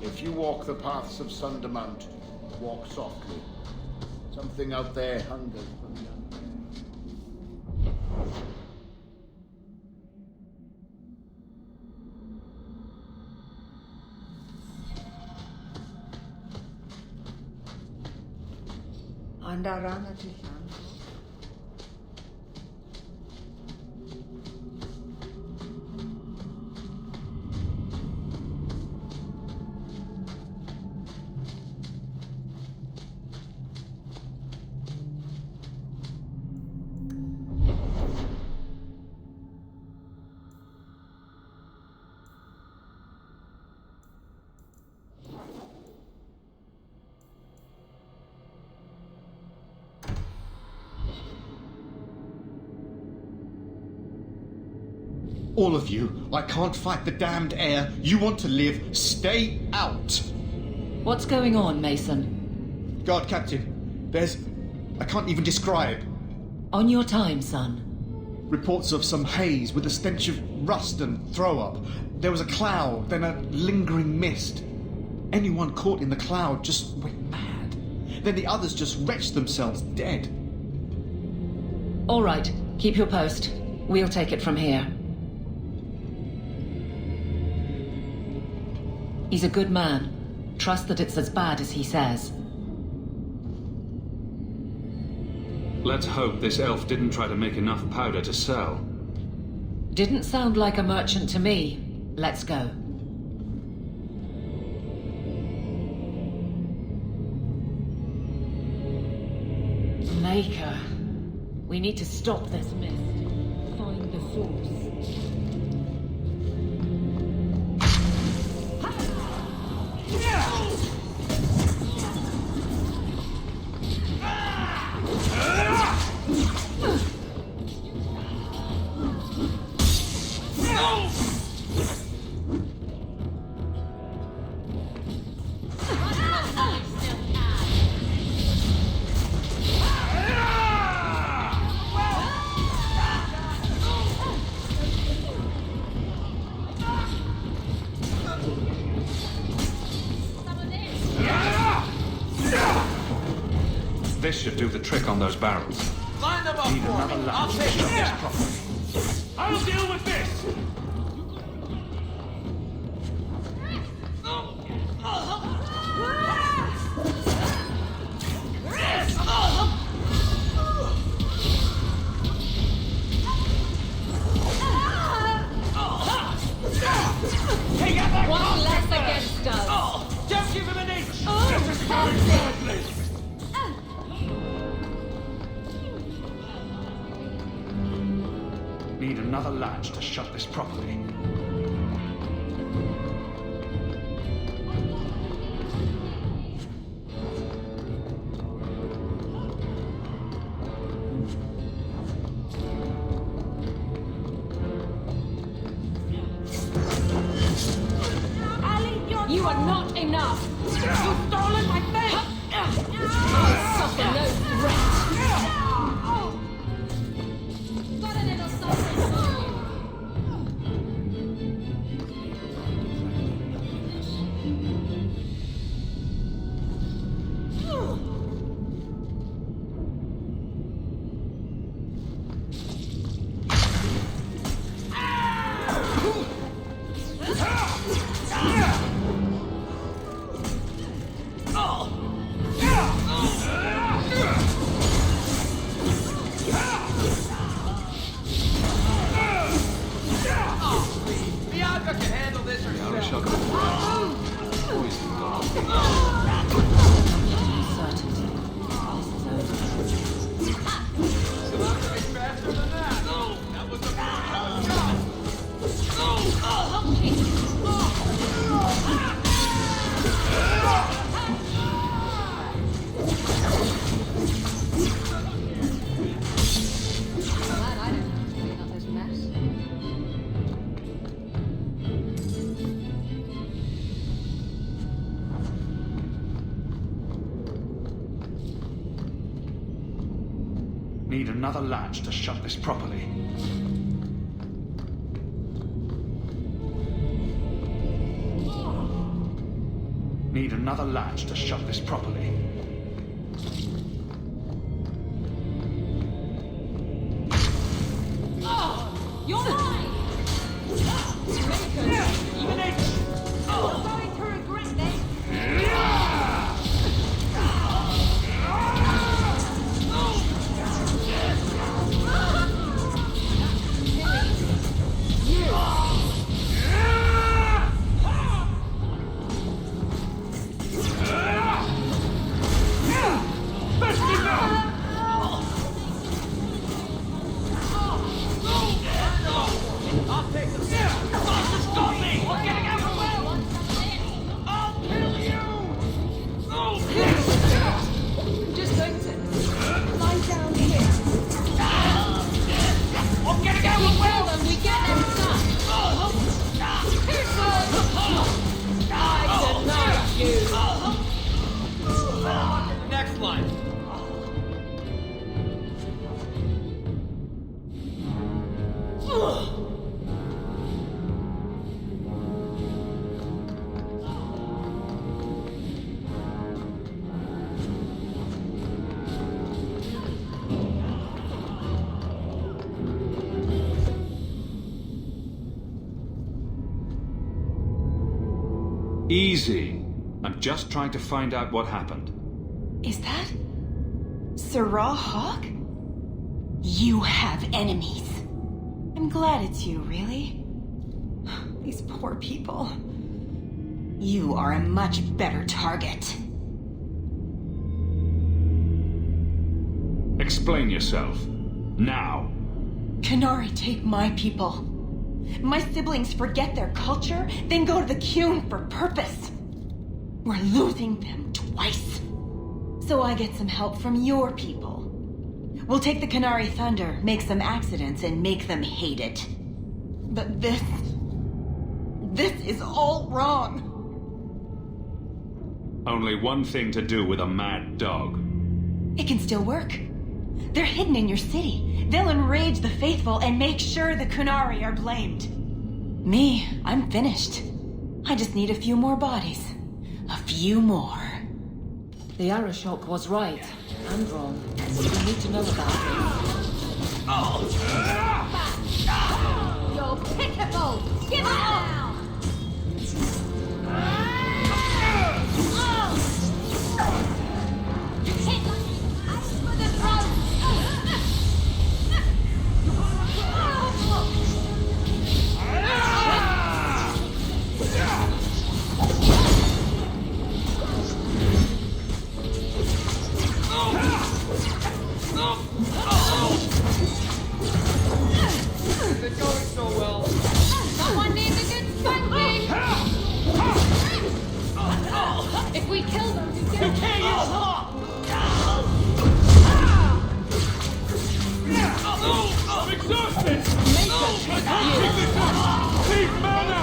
If you walk the paths of Sundermount, walk softly. Something out there hungers for the undead.
Andarana Tishan.
All of you, I can't fight the damned air. You want to live, stay out.
What's going on, Mason?
Guard Captain, I can't even describe.
On your time, son.
Reports of some haze with a stench of rust and throw-up. There was a cloud, then a lingering mist. Anyone caught in the cloud just went mad. Then the others just wretched themselves dead.
All right, keep your post. We'll take it from here. He's a good man. Trust that it's as bad as he says.
Let's hope this elf didn't try to make enough powder to sell.
Didn't sound like a merchant to me. Let's go. Maker. We need to stop this mist. Find the source.
This should do the trick on those barrels.
Line them up for me. I'll take it.
I'll deal with this!
One less against us.
Don't give him an inch.
This is going badly!
Need another latch to shut this properly.
You are not enough. You've stolen my thing. I'll suffer no threat. Got a little something for you.
Need another latch to shut this properly. Need another latch to shut this properly.
You're mine! Even H! You're going to regret this! Just going to lie down here. We kill them, we get them done. I deny you.
Next line.
Easy. I'm just trying to find out what happened.
Is that Sirrah Hawk? You have enemies. I'm glad it's you, really. These poor people. You are a much better target.
Explain yourself. Now.
Qunari take my people. My siblings forget their culture, then go to the Qun for purpose. We're losing them twice. So I get some help from your people. We'll take the Qunari Thunder, make some accidents, and make them hate it. But this is all wrong.
Only one thing to do with a mad dog.
It can still work. They're hidden in your city. They'll enrage the faithful and make sure the Qunari are blamed. Me, I'm finished. I just need a few more bodies. A few more.
The Arashok was right and wrong. We need to know about it.
You're pitiful! Give it now! Hit! Out for the throat!
Is it going so well?
Someone needs a good spanking! If we kill them, you get
I'm exhausted! I can't keep this up! Leave mana!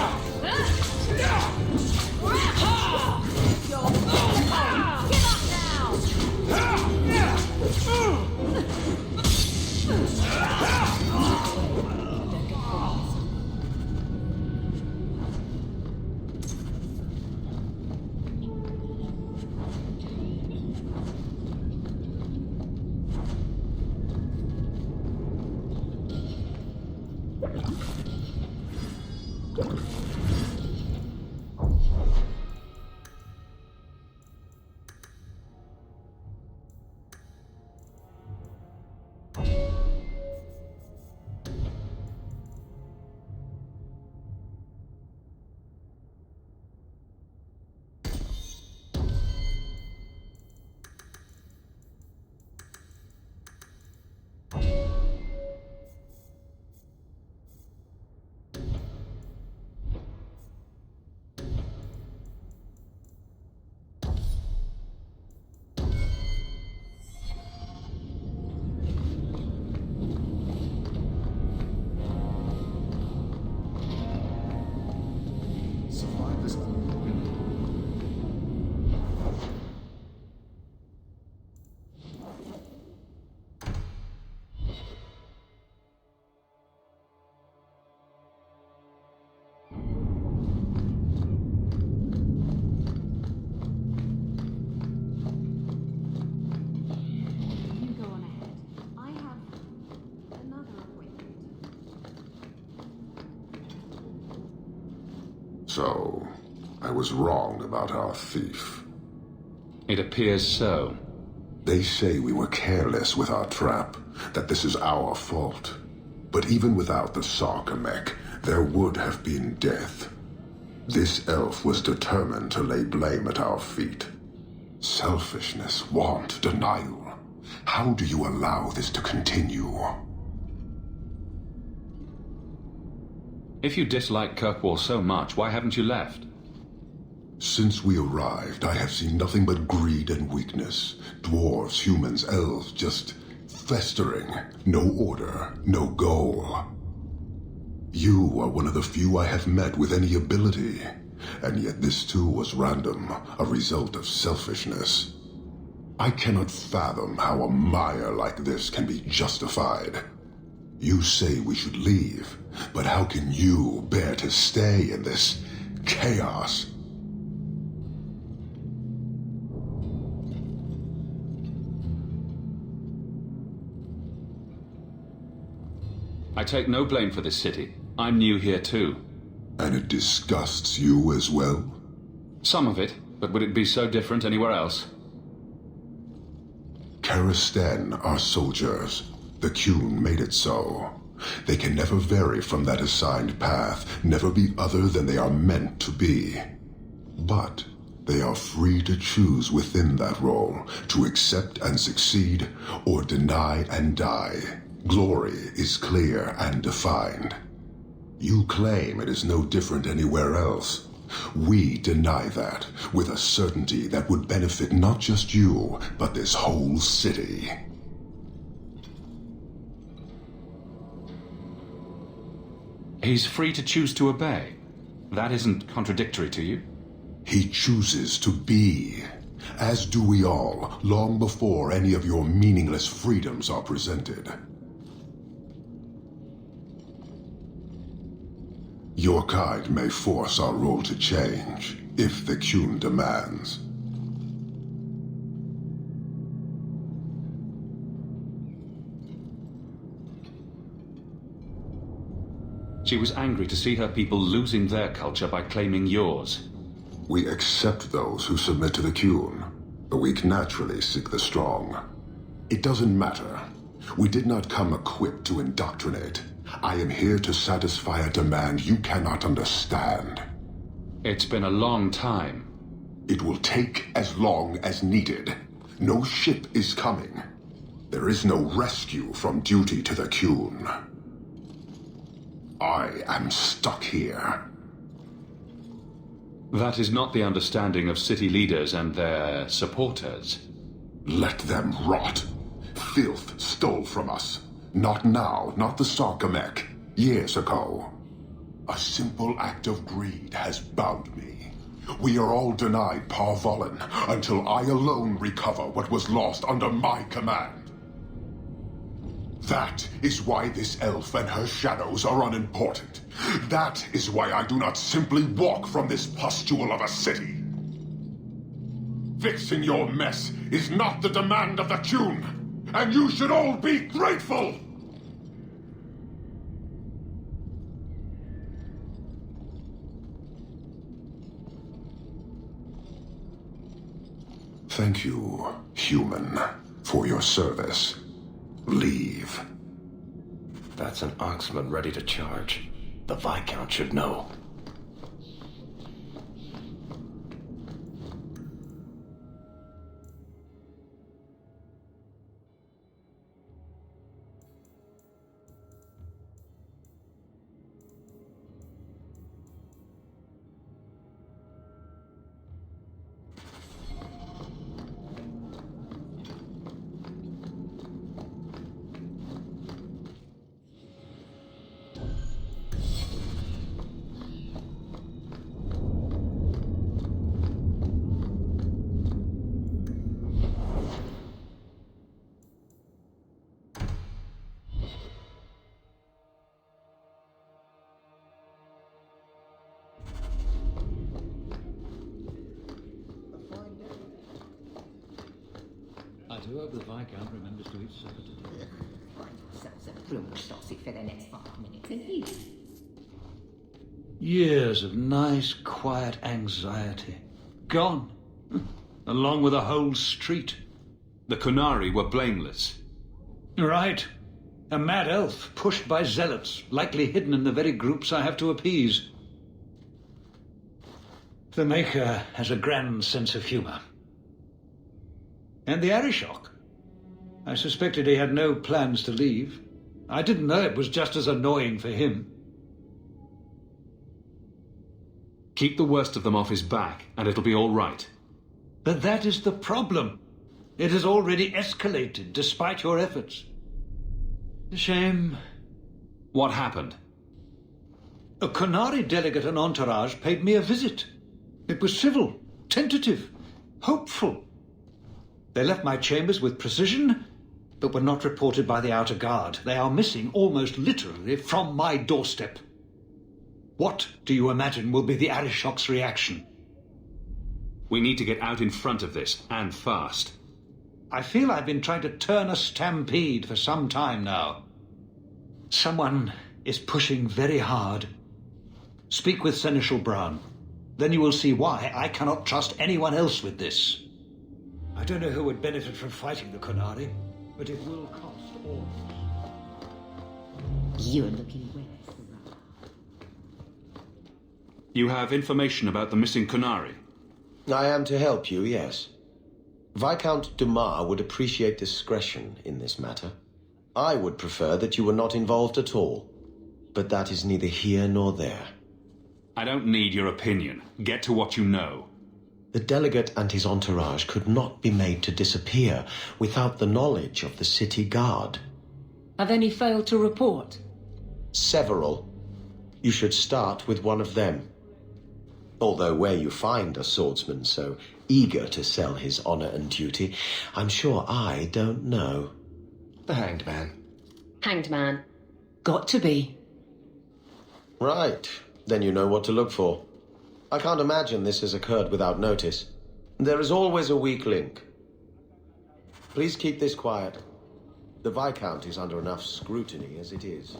Get up now!
So, I was wrong about our thief.
It appears so.
They say we were careless with our trap, that this is our fault. But even without the Sarkamek, there would have been death. This elf was determined to lay blame at our feet. Selfishness, want, denial. How do you allow this to continue?
If you dislike Kirkwall so much, why haven't you left?
Since we arrived, I have seen nothing but greed and weakness. Dwarves, humans, elves, just festering. No order, no goal. You are one of the few I have met with any ability. And yet this too was random, a result of selfishness. I cannot fathom how a mire like this can be justified. You say we should leave, but how can you bear to stay in this chaos?
I take no blame for this city. I'm new here too.
And it disgusts you as well?
Some of it, but would it be so different anywhere else?
Karastan are soldiers. The Qun made it so. They can never vary from that assigned path, never be other than they are meant to be. But they are free to choose within that role, to accept and succeed, or deny and die. Glory is clear and defined. You claim it is no different anywhere else. We deny that, with a certainty that would benefit not just you, but this whole city.
He's free to choose to obey. That isn't contradictory to you?
He chooses to be, as do we all, long before any of your meaningless freedoms are presented. Your kind may force our role to change, if the Qun demands.
She was angry to see her people losing their culture by claiming yours.
We accept those who submit to the Qun. The weak naturally seek the strong. It doesn't matter. We did not come equipped to indoctrinate. I am here to satisfy a demand you cannot understand.
It's been a long time.
It will take as long as needed. No ship is coming. There is no rescue from duty to the Qun. I am stuck here.
That is not the understanding of city leaders and their supporters.
Let them rot. Filth stole from us. Not now, not the Sarkamek. Years ago. A simple act of greed has bound me. We are all denied Parvolin until I alone recover what was lost under my command. That is why this elf and her shadows are unimportant. That is why I do not simply walk from this pustule of a city. Fixing your mess is not the demand of the Qun, and you should all be grateful! Thank you, human, for your service. Leave.
That's an Oxman ready to charge. The Viscount should know.
I do hope the Viscount remembers to eat supper today.
Find yourselves a plum saucy for the next 5 minutes, and you.
Years of nice, quiet anxiety. Gone. Along with a whole street.
The Kunari were blameless.
Right. A mad elf, pushed by zealots, likely hidden in the very groups I have to appease. The Maker has a grand sense of humor. And the Arishok. I suspected he had no plans to leave. I didn't know it was just as annoying for him.
Keep the worst of them off his back, and it'll be all right.
But that is the problem. It has already escalated, despite your efforts. A shame.
What happened?
A Kunari delegate and entourage paid me a visit. It was civil, tentative, hopeful. They left my chambers with precision, but were not reported by the outer guard. They are missing almost literally from my doorstep. What do you imagine will be the Arishok's reaction?
We need to get out in front of this, and fast.
I feel I've been trying to turn a stampede for some time now. Someone is pushing very hard. Speak with Seneschal Brown. Then you will see why I cannot trust anyone else with this. I don't know who would benefit from fighting the Kunari, but it will cost all.
You're looking wet.
You have information about the missing Kunari?
I am to help you, yes. Viscount Dumas would appreciate discretion in this matter. I would prefer that you were not involved at all. But that is neither here nor there.
I don't need your opinion. Get to what you know.
The delegate and his entourage could not be made to disappear without the knowledge of the city guard.
Have any failed to report?
Several. You should start with one of them. Although where you find a swordsman so eager to sell his honor and duty, I'm sure I don't know.
The Hanged Man.
Hanged Man.
Got to be.
Right. Then you know what to look for. I can't imagine this has occurred without notice. There is always a weak link. Please keep this quiet. The Viscount is under enough scrutiny as it is.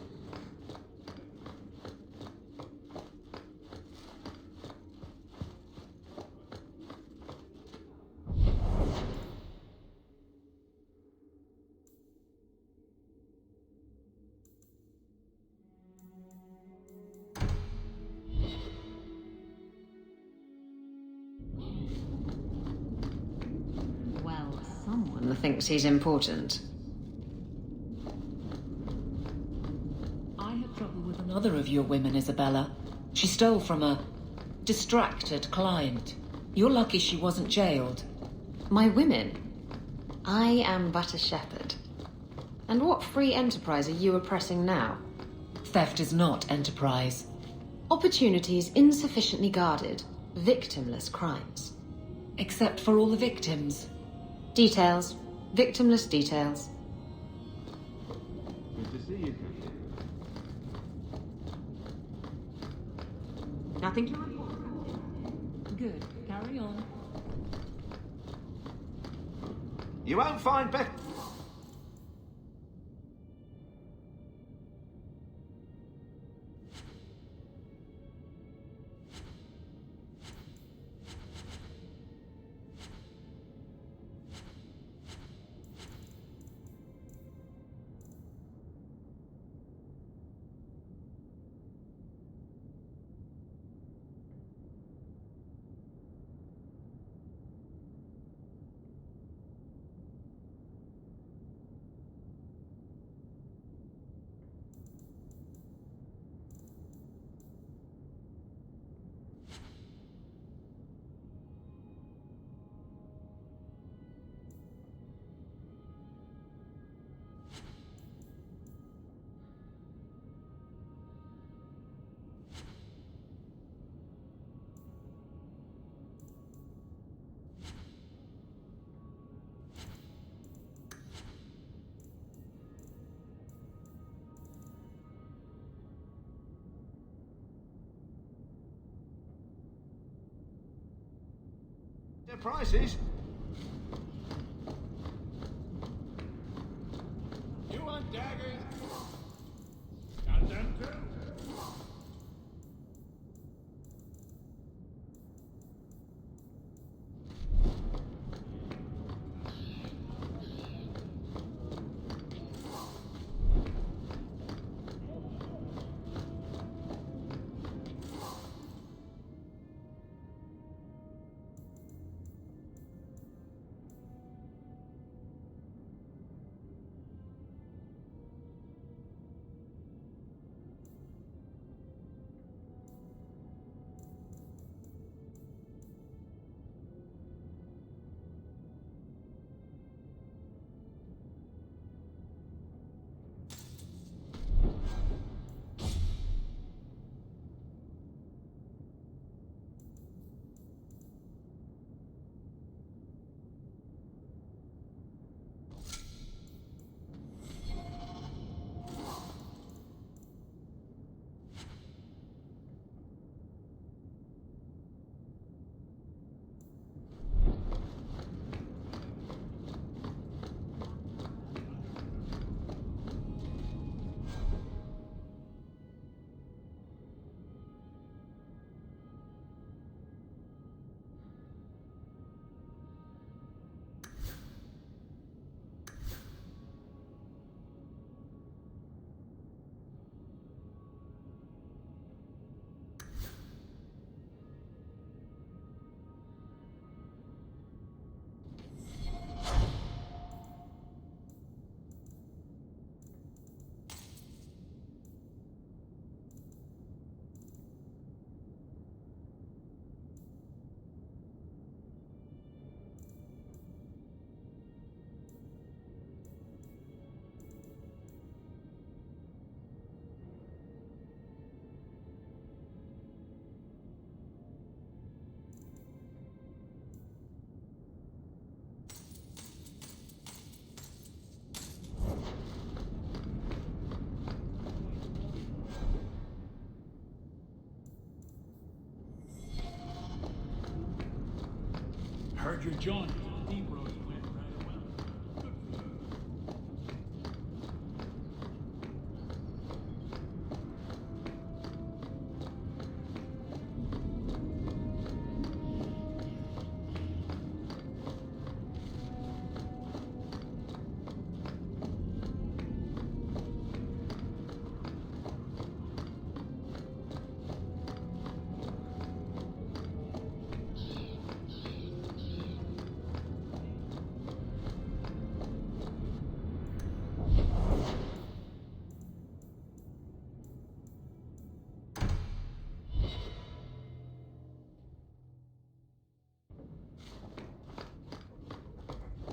Someone thinks he's important.
I had trouble with another of your women, Isabella. She stole from a distracted client. You're lucky she wasn't jailed.
My women? I am but a shepherd. And what free enterprise are you oppressing now?
Theft is not enterprise.
Opportunities insufficiently guarded. Victimless crimes.
Except for all the victims.
Details. Victimless details.
Good to see you.
Nothing to report. Good. Carry on.
You won't find better. Their prices.
You want daggers? Got them too? heard your jaunt to the deep roads went rather well. Good for you.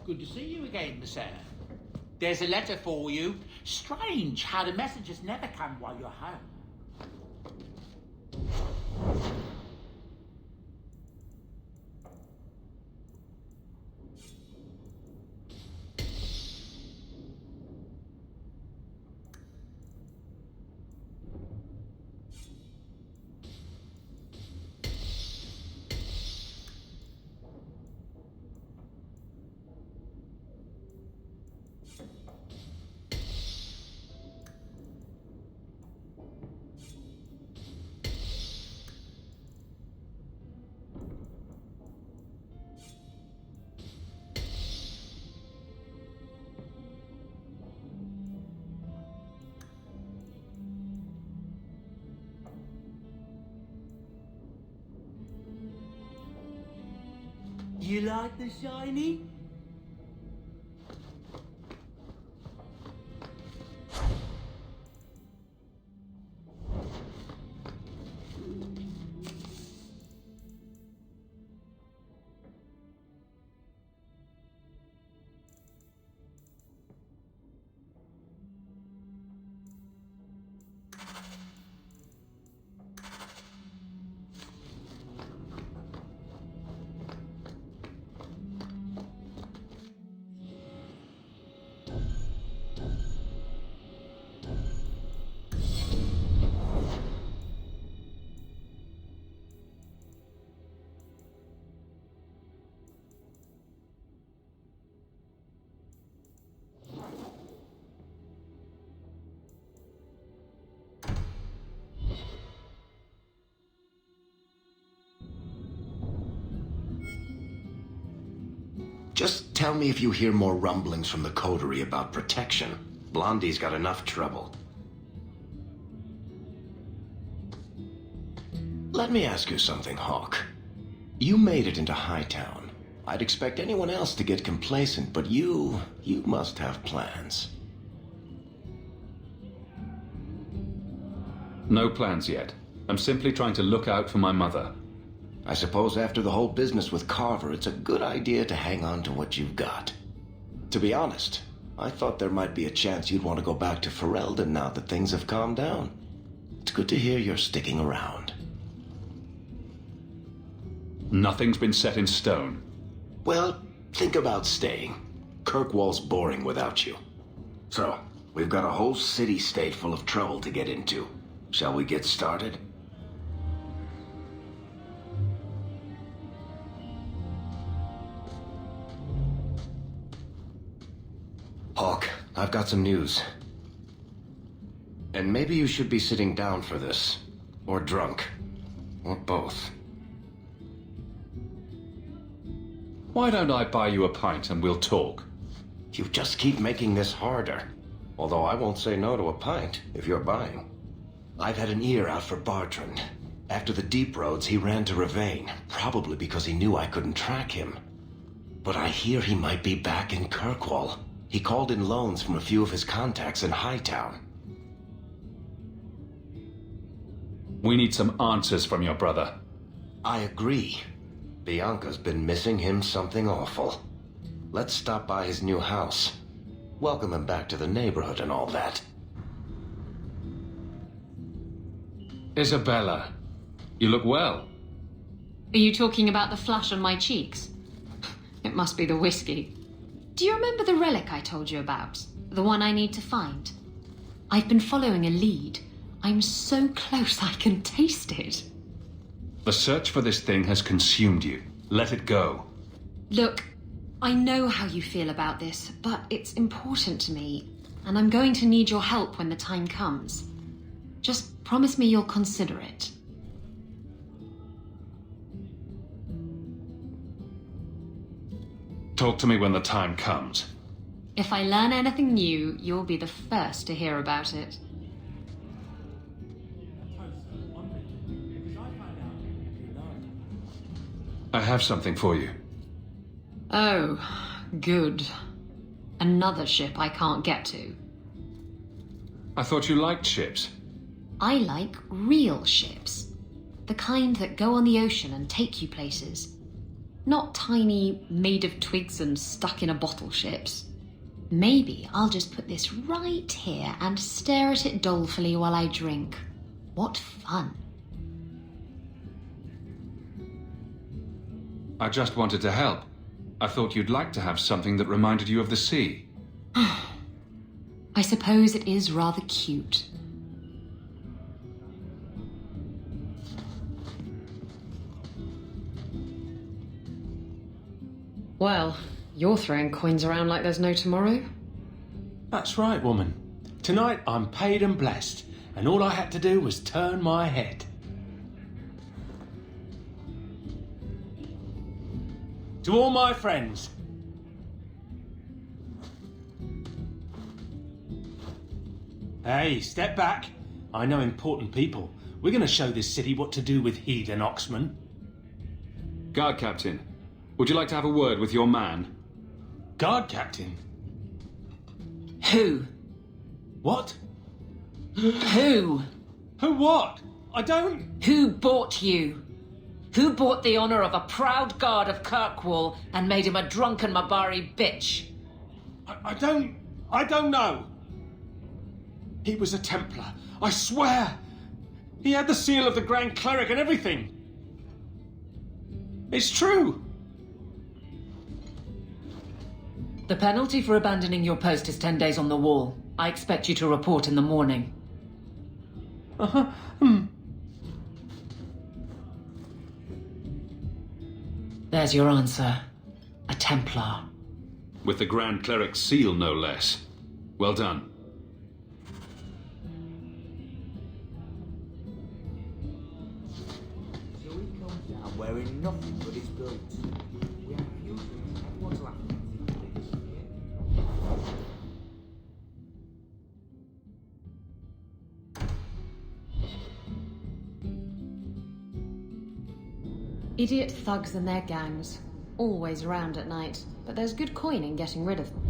Good to see you again, Miss Eyre. There's a letter for you. Strange how the messages never come while you're home. You like the shiny?
Just tell me if you hear more rumblings from the coterie about protection. Blondie's got enough trouble. Let me ask you something, Hawk. You made it into Hightown. I'd expect anyone else to get complacent, but you must have plans.
No plans yet. I'm simply trying to look out for my mother.
I suppose after the whole business with Carver, it's a good idea to hang on to what you've got. To be honest, I thought there might be a chance you'd want to go back to Ferelden now that things have calmed down. It's good to hear you're sticking around.
Nothing's been set in stone.
Well, think about staying. Kirkwall's boring without you. So, we've got a whole city-state full of trouble to get into. Shall we get started? Hawk, I've got some news. And maybe you should be sitting down for this. Or drunk. Or both.
Why don't I buy you a pint and we'll talk?
You just keep making this harder. Although I won't say no to a pint, if you're buying. I've had an ear out for Bartrand. After the deep roads, he ran to Ravane, probably because he knew I couldn't track him. But I hear he might be back in Kirkwall. He called in loans from a few of his contacts in Hightown.
We need some answers from your brother.
I agree. Bianca's been missing him something awful. Let's stop by his new house. Welcome him back to the neighborhood and all that.
Isabella, you look well.
Are you talking about the flush on my cheeks? It must be the whiskey. Do you remember the relic I told you about? The one I need to find? I've been following a lead. I'm so close I can taste it.
The search for this thing has consumed you. Let it go.
Look, I know how you feel about this, but it's important to me, and I'm going to need your help when the time comes. Just promise me you'll consider it.
Talk to me when the time comes.
If I learn anything new, you'll be the first to hear about it.
I have something for you.
Oh, good. Another ship I can't get to.
I thought you liked ships.
I like real ships. The kind that go on the ocean and take you places. Not tiny, made of twigs and stuck in a bottle ships. Maybe I'll just put this right here and stare at it dolefully while I drink. What fun.
I just wanted to help. I thought you'd like to have something that reminded you of the sea.
I suppose it is rather cute. Well, you're throwing coins around like there's no tomorrow.
That's right, woman. Tonight I'm paid and blessed, and all I had to do was turn my head. To all my friends. Hey, step back. I know important people. We're going to show this city what to do with heathen oxmen.
Guard captain, would you like to have a word with your man?
Guard captain?
Who?
What?
Who?
Who what? I don't...
Who bought you? Who bought the honor of a proud guard of Kirkwall and made him a drunken Mabari bitch?
I don't know. He was a Templar, I swear. He had the seal of the Grand Cleric and everything. It's true.
The penalty for abandoning your post is 10 days on the wall. I expect you to report in the morning. There's your answer. A Templar.
With the Grand Cleric's seal, no less. Well done.
So he comes down wearing nothing but his boots. We have usually everyone's laughing.
Idiot thugs and their gangs. Always around at night, but there's good coin in getting rid of them.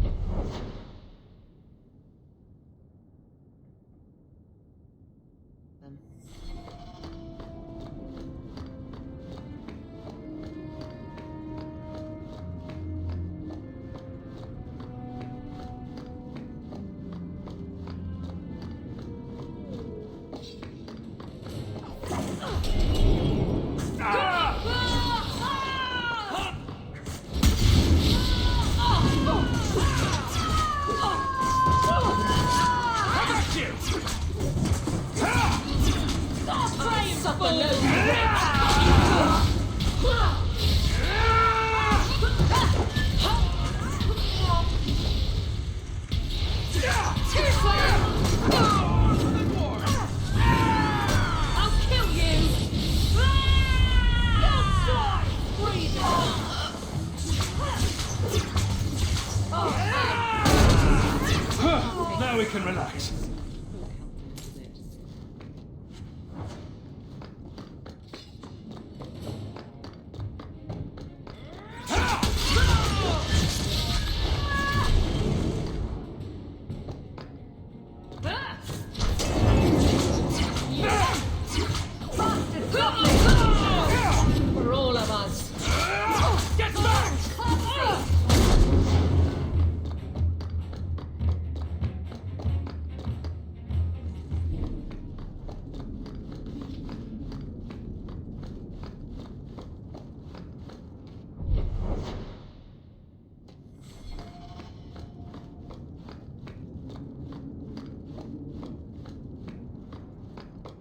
Now we can relax.
For all of us.
Get back!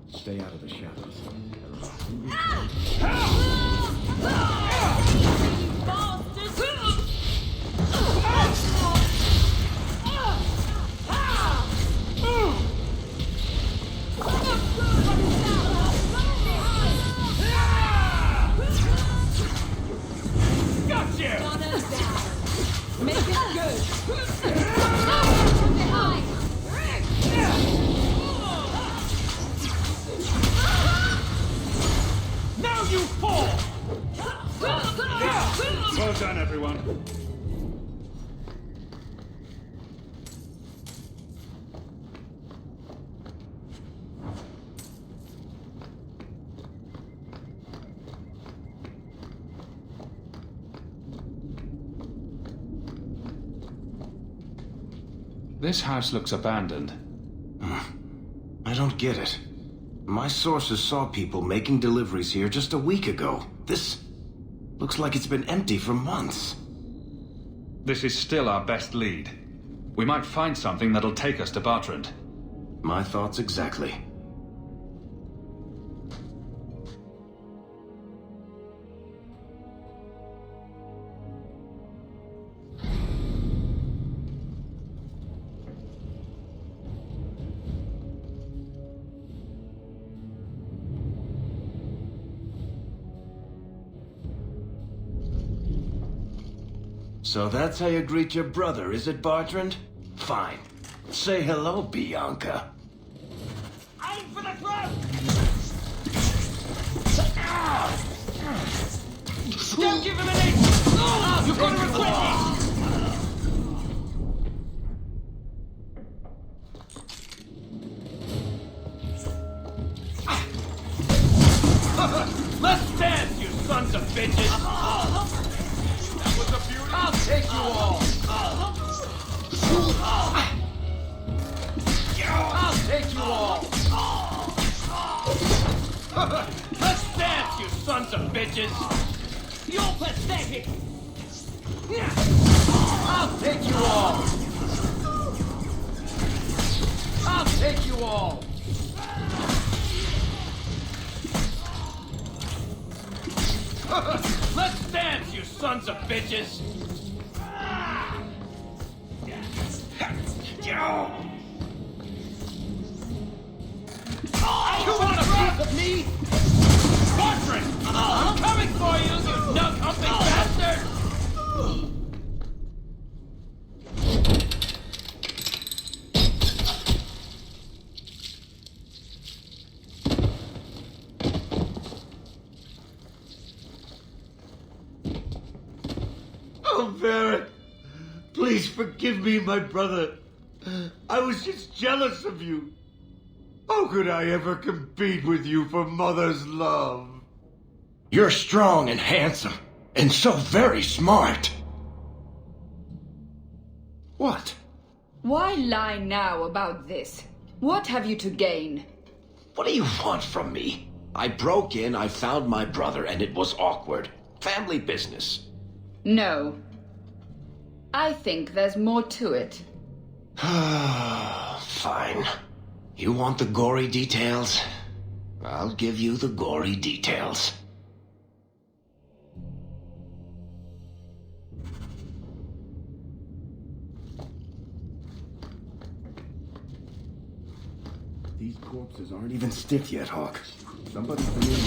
Stay out of the shadows.
Bastards!
This house looks abandoned.
I don't get it. My sources saw people making deliveries here just a week ago. This looks like it's been empty for months.
This is still our best lead. We might find something that'll take us to Bartrand.
My thoughts exactly. So that's how you greet your brother, is it, Bartrand? Fine. Say hello, Bianca.
Aim for the throat! Don't give him an inch! You're going to regret this!
Let's dance, you sons of bitches! That was a beauty! I'll take you all! I'll take you all! Let's dance, you sons of bitches! You're pathetic! I'll take you all! I'll take you all! Let's dance, you sons of bitches! You want a piece of me? Bartrand! I'm coming for you, you nut-humping bastard!
Oh, Barrett, please forgive me, my brother. I was just jealous of you. How could I ever compete with you for Mother's love?
You're strong and handsome, and so very smart. What?
Why lie now about this? What have you to gain?
What do you want from me? I broke in, I found my brother, and it was awkward. Family business.
No. I think there's more to it.
Fine. You want the gory details? I'll give you the gory details. These corpses aren't even stiff yet, Hawk. Somebody's been in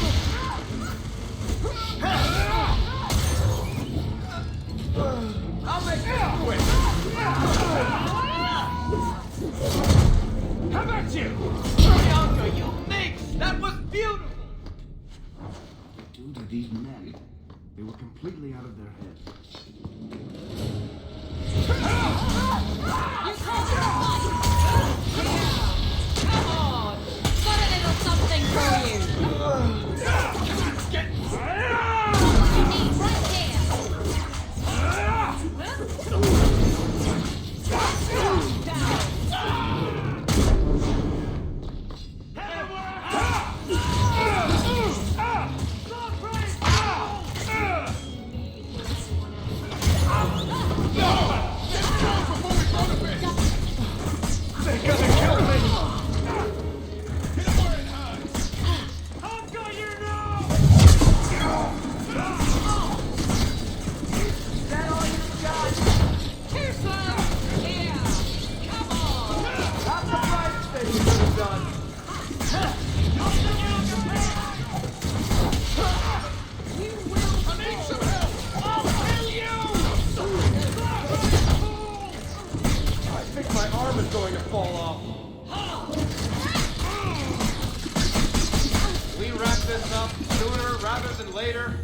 I'll make you quit! How about you? Bianca, you minx! That was beautiful!
Due to these men, they were completely out of their heads.
You can't Come on! Got a little something for you! You need right there!
Going to fall off. We wrap this up sooner rather than later.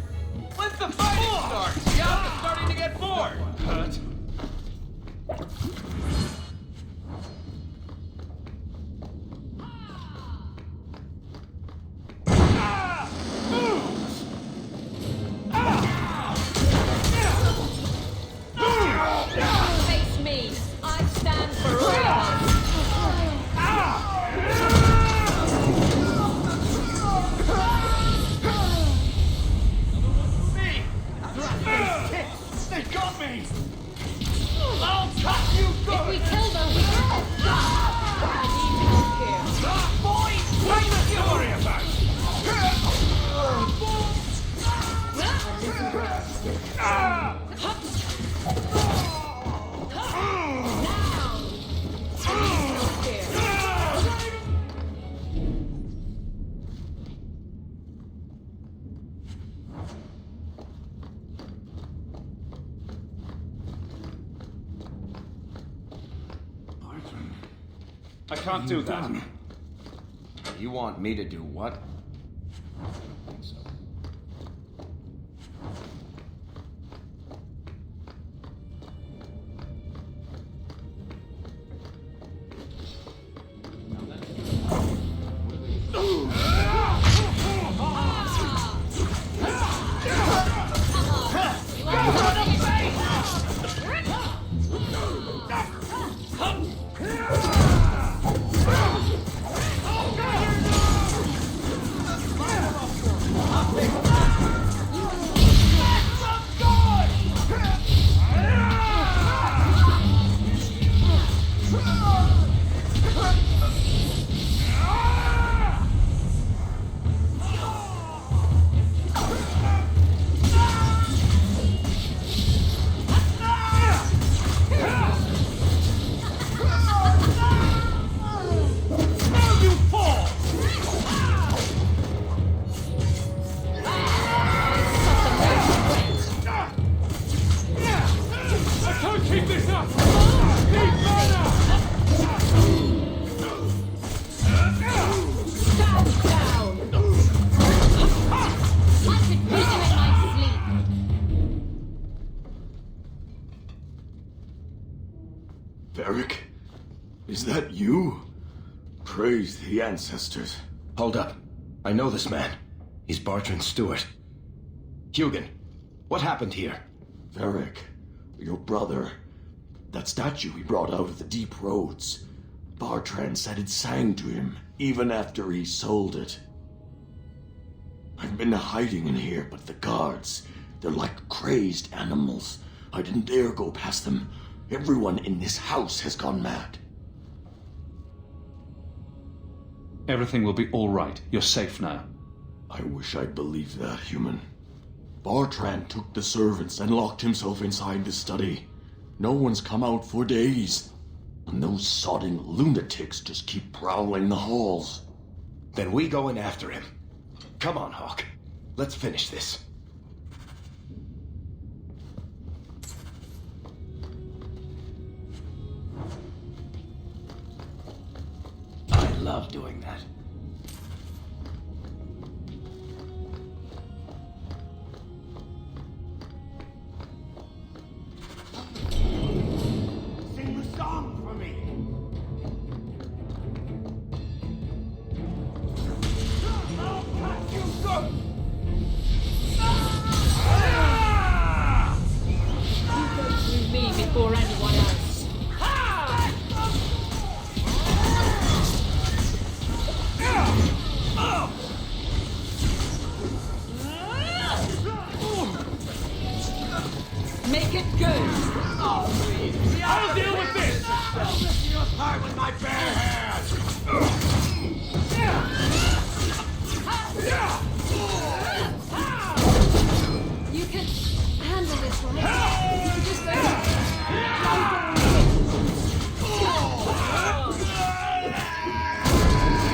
When's the fighting start? Yeah, I'm starting to get bored.
Face me. I stand for
I can't do that.
You want me to do what?
Varric? Is that you? Praise the ancestors.
Hold up. I know this man. He's Bartrand Stewart. Hugin, what happened here?
Varric, your brother. That statue he brought out of the deep roads. Bartrand said it sang to him, even after he sold it. I've been hiding in here, but the guards, they're like crazed animals. I didn't dare go past them. Everyone in this house has gone mad.
Everything will be all right. You're safe now.
I wish I'd believed that, human. Bartrand took the servants and locked himself inside the study. No one's come out for days. And those sodding lunatics just keep prowling the halls.
Then we go in after him. Come on, Hawk. Let's finish this.
I love doing that.
Sing the song for me. I'll cut you good.
You go through me before anyone else. Make it good.
I'll deal with this.
I'll rip you apart with my bare hands.
You can handle this, right? You can just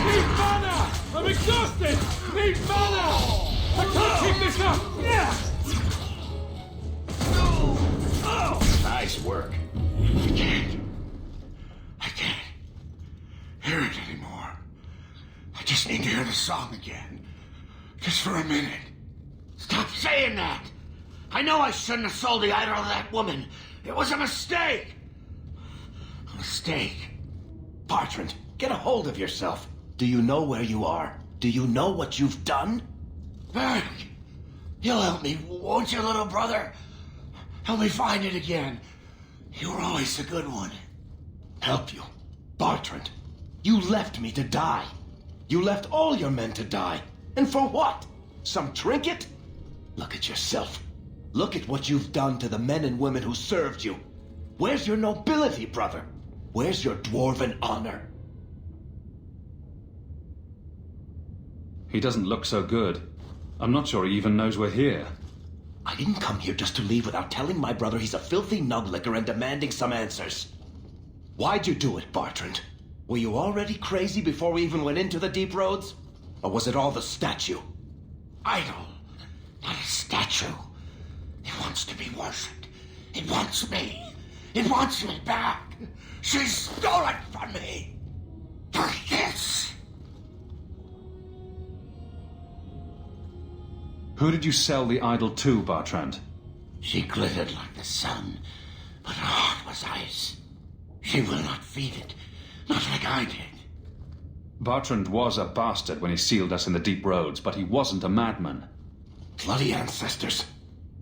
Need mana. I'm exhausted. Need mana. I can't keep this up.
Nice work. I can't hear it anymore. I just need to hear the song again. Just for a minute. Stop saying that! I know I shouldn't have sold the idol to that woman. It was a mistake. A mistake.
Bartrand, get a hold of yourself. Do you know where you are? Do you know what you've done?
Varric, you'll help me, won't you, little brother? Help me find it again. You were always a good one.
Help you? Bartrand, you left me to die. You left all your men to die. And for what? Some trinket? Look at yourself. Look at what you've done to the men and women who served you. Where's your nobility, brother? Where's your dwarven honor?
He doesn't look so good. I'm not sure he even knows we're here.
I didn't come here just to leave without telling my brother he's a filthy nuglicker and demanding some answers. Why'd you do it, Bartrand? Were you already crazy before we even went into the deep roads? Or was it all the statue?
Idol, not a statue. It wants to be worshipped. It wants me. It wants me back. She stole it from me.
Who did you sell the idol to, Bartrand?
She glittered like the sun, but her heart was ice. She will not feed it, not like I did.
Bartrand was a bastard when he sealed us in the deep roads, but he wasn't a madman.
Bloody ancestors.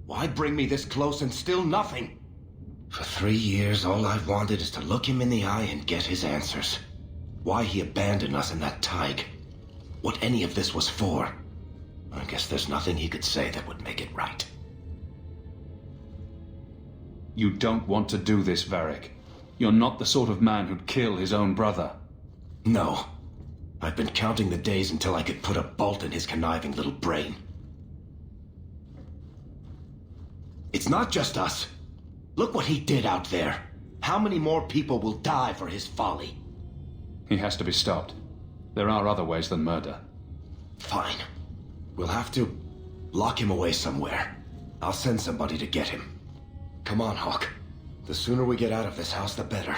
Why bring me this close and still nothing? For 3 years, all I've wanted is to look him in the eye and get his answers. Why he abandoned us in that thaig. What any of this was for. I guess there's nothing he could say that would make it right.
You don't want to do this, Varric. You're not the sort of man who'd kill his own brother.
No. I've been counting the days until I could put a bolt in his conniving little brain. It's not just us. Look what he did out there. How many more people will die for his folly?
He has to be stopped. There are other ways than murder.
Fine. We'll have to lock him away somewhere. I'll send somebody to get him. Come on, Hawk. The sooner we get out of this house, the better.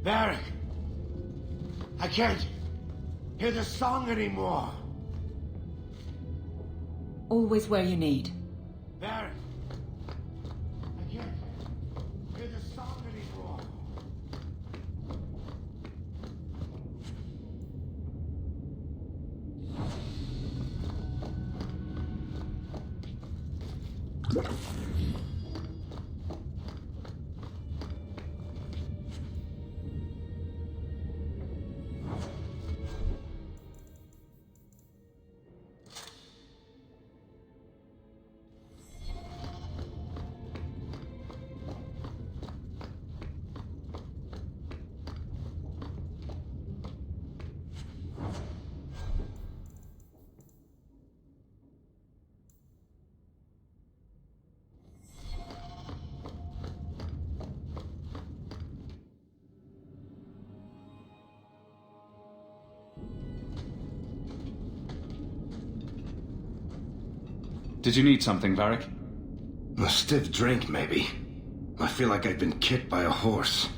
Varric! I can't hear the song anymore.
Always where you need.
Varric! I can't hear the song anymore.
Did you need something, Varric?
A stiff drink, maybe. I feel like I've been kicked by a horse.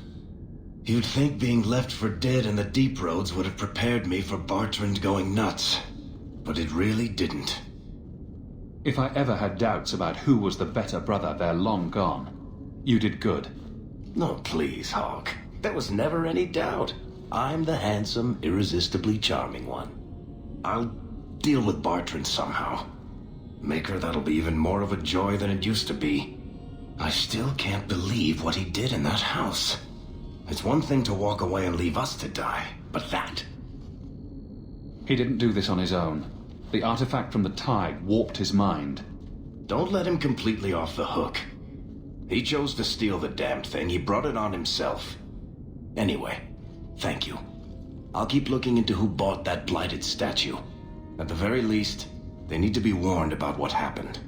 You'd think being left for dead in the deep roads would have prepared me for Bartrand going nuts. But it really didn't.
If I ever had doubts about who was the better brother, they're long gone. You did good.
No, please, Hawk. There was never any doubt. I'm the handsome, irresistibly charming one. I'll deal with Bartrand somehow. Make her that'll be even more of a joy than it used to be. I still can't believe what he did in that house. It's one thing to walk away and leave us to die, but that...
He didn't do this on his own. The artifact from the thaig warped his mind.
Don't let him completely off the hook. He chose to steal the damned thing. He brought it on himself. Anyway, thank you. I'll keep looking into who bought that blighted statue. At the very least, they need to be warned about what happened.